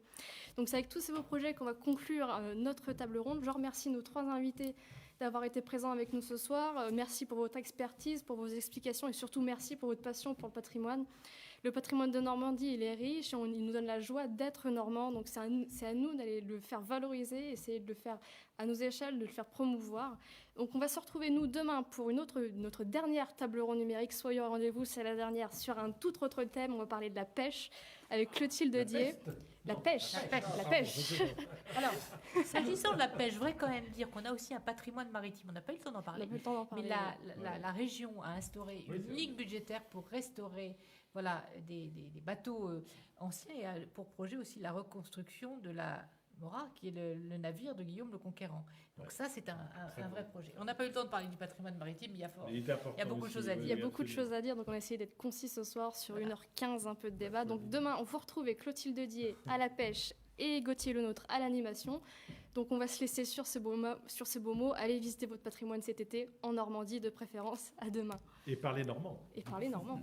Speaker 1: Donc c'est avec tous ces beaux projets qu'on va conclure notre table ronde. Je remercie nos 3 invités d'avoir été présents avec nous ce soir. Merci pour votre expertise, pour vos explications et surtout merci pour votre passion pour le patrimoine. Le patrimoine de Normandie, il est riche, il nous donne la joie d'être normand, donc c'est à nous d'aller le faire valoriser, essayer de le faire à nos échelles, de le faire promouvoir. Donc on va se retrouver, nous, demain pour notre dernière table ronde numérique. Soyez au rendez-vous, c'est la dernière, sur un tout autre thème. On va parler de la pêche avec Clotilde Dier. La pêche.
Speaker 3: Alors, s'agissant de la pêche, je voudrais quand même dire qu'on a aussi un patrimoine maritime. On n'a pas eu le temps d'en parler. Mais la région a instauré une ligne budgétaire pour restaurer des bateaux anciens et pour projet aussi la reconstruction de la Mora, qui est le navire de Guillaume le Conquérant. Donc ça, c'est un vrai projet. On n'a pas eu le temps de parler du patrimoine maritime, mais il y a beaucoup de choses à dire.
Speaker 1: Il y a beaucoup de choses à dire, donc on a essayé d'être concis ce soir sur 1h15, un peu de débat. Donc demain, on vous retrouve Clotilde Dier à la pêche et Gauthier Lenôtre à l'animation. Donc on va se laisser sur ces beaux mots. Allez visiter votre patrimoine cet été, en Normandie de préférence. À demain.
Speaker 2: Et parlez normand.
Speaker 1: Et parlez normand.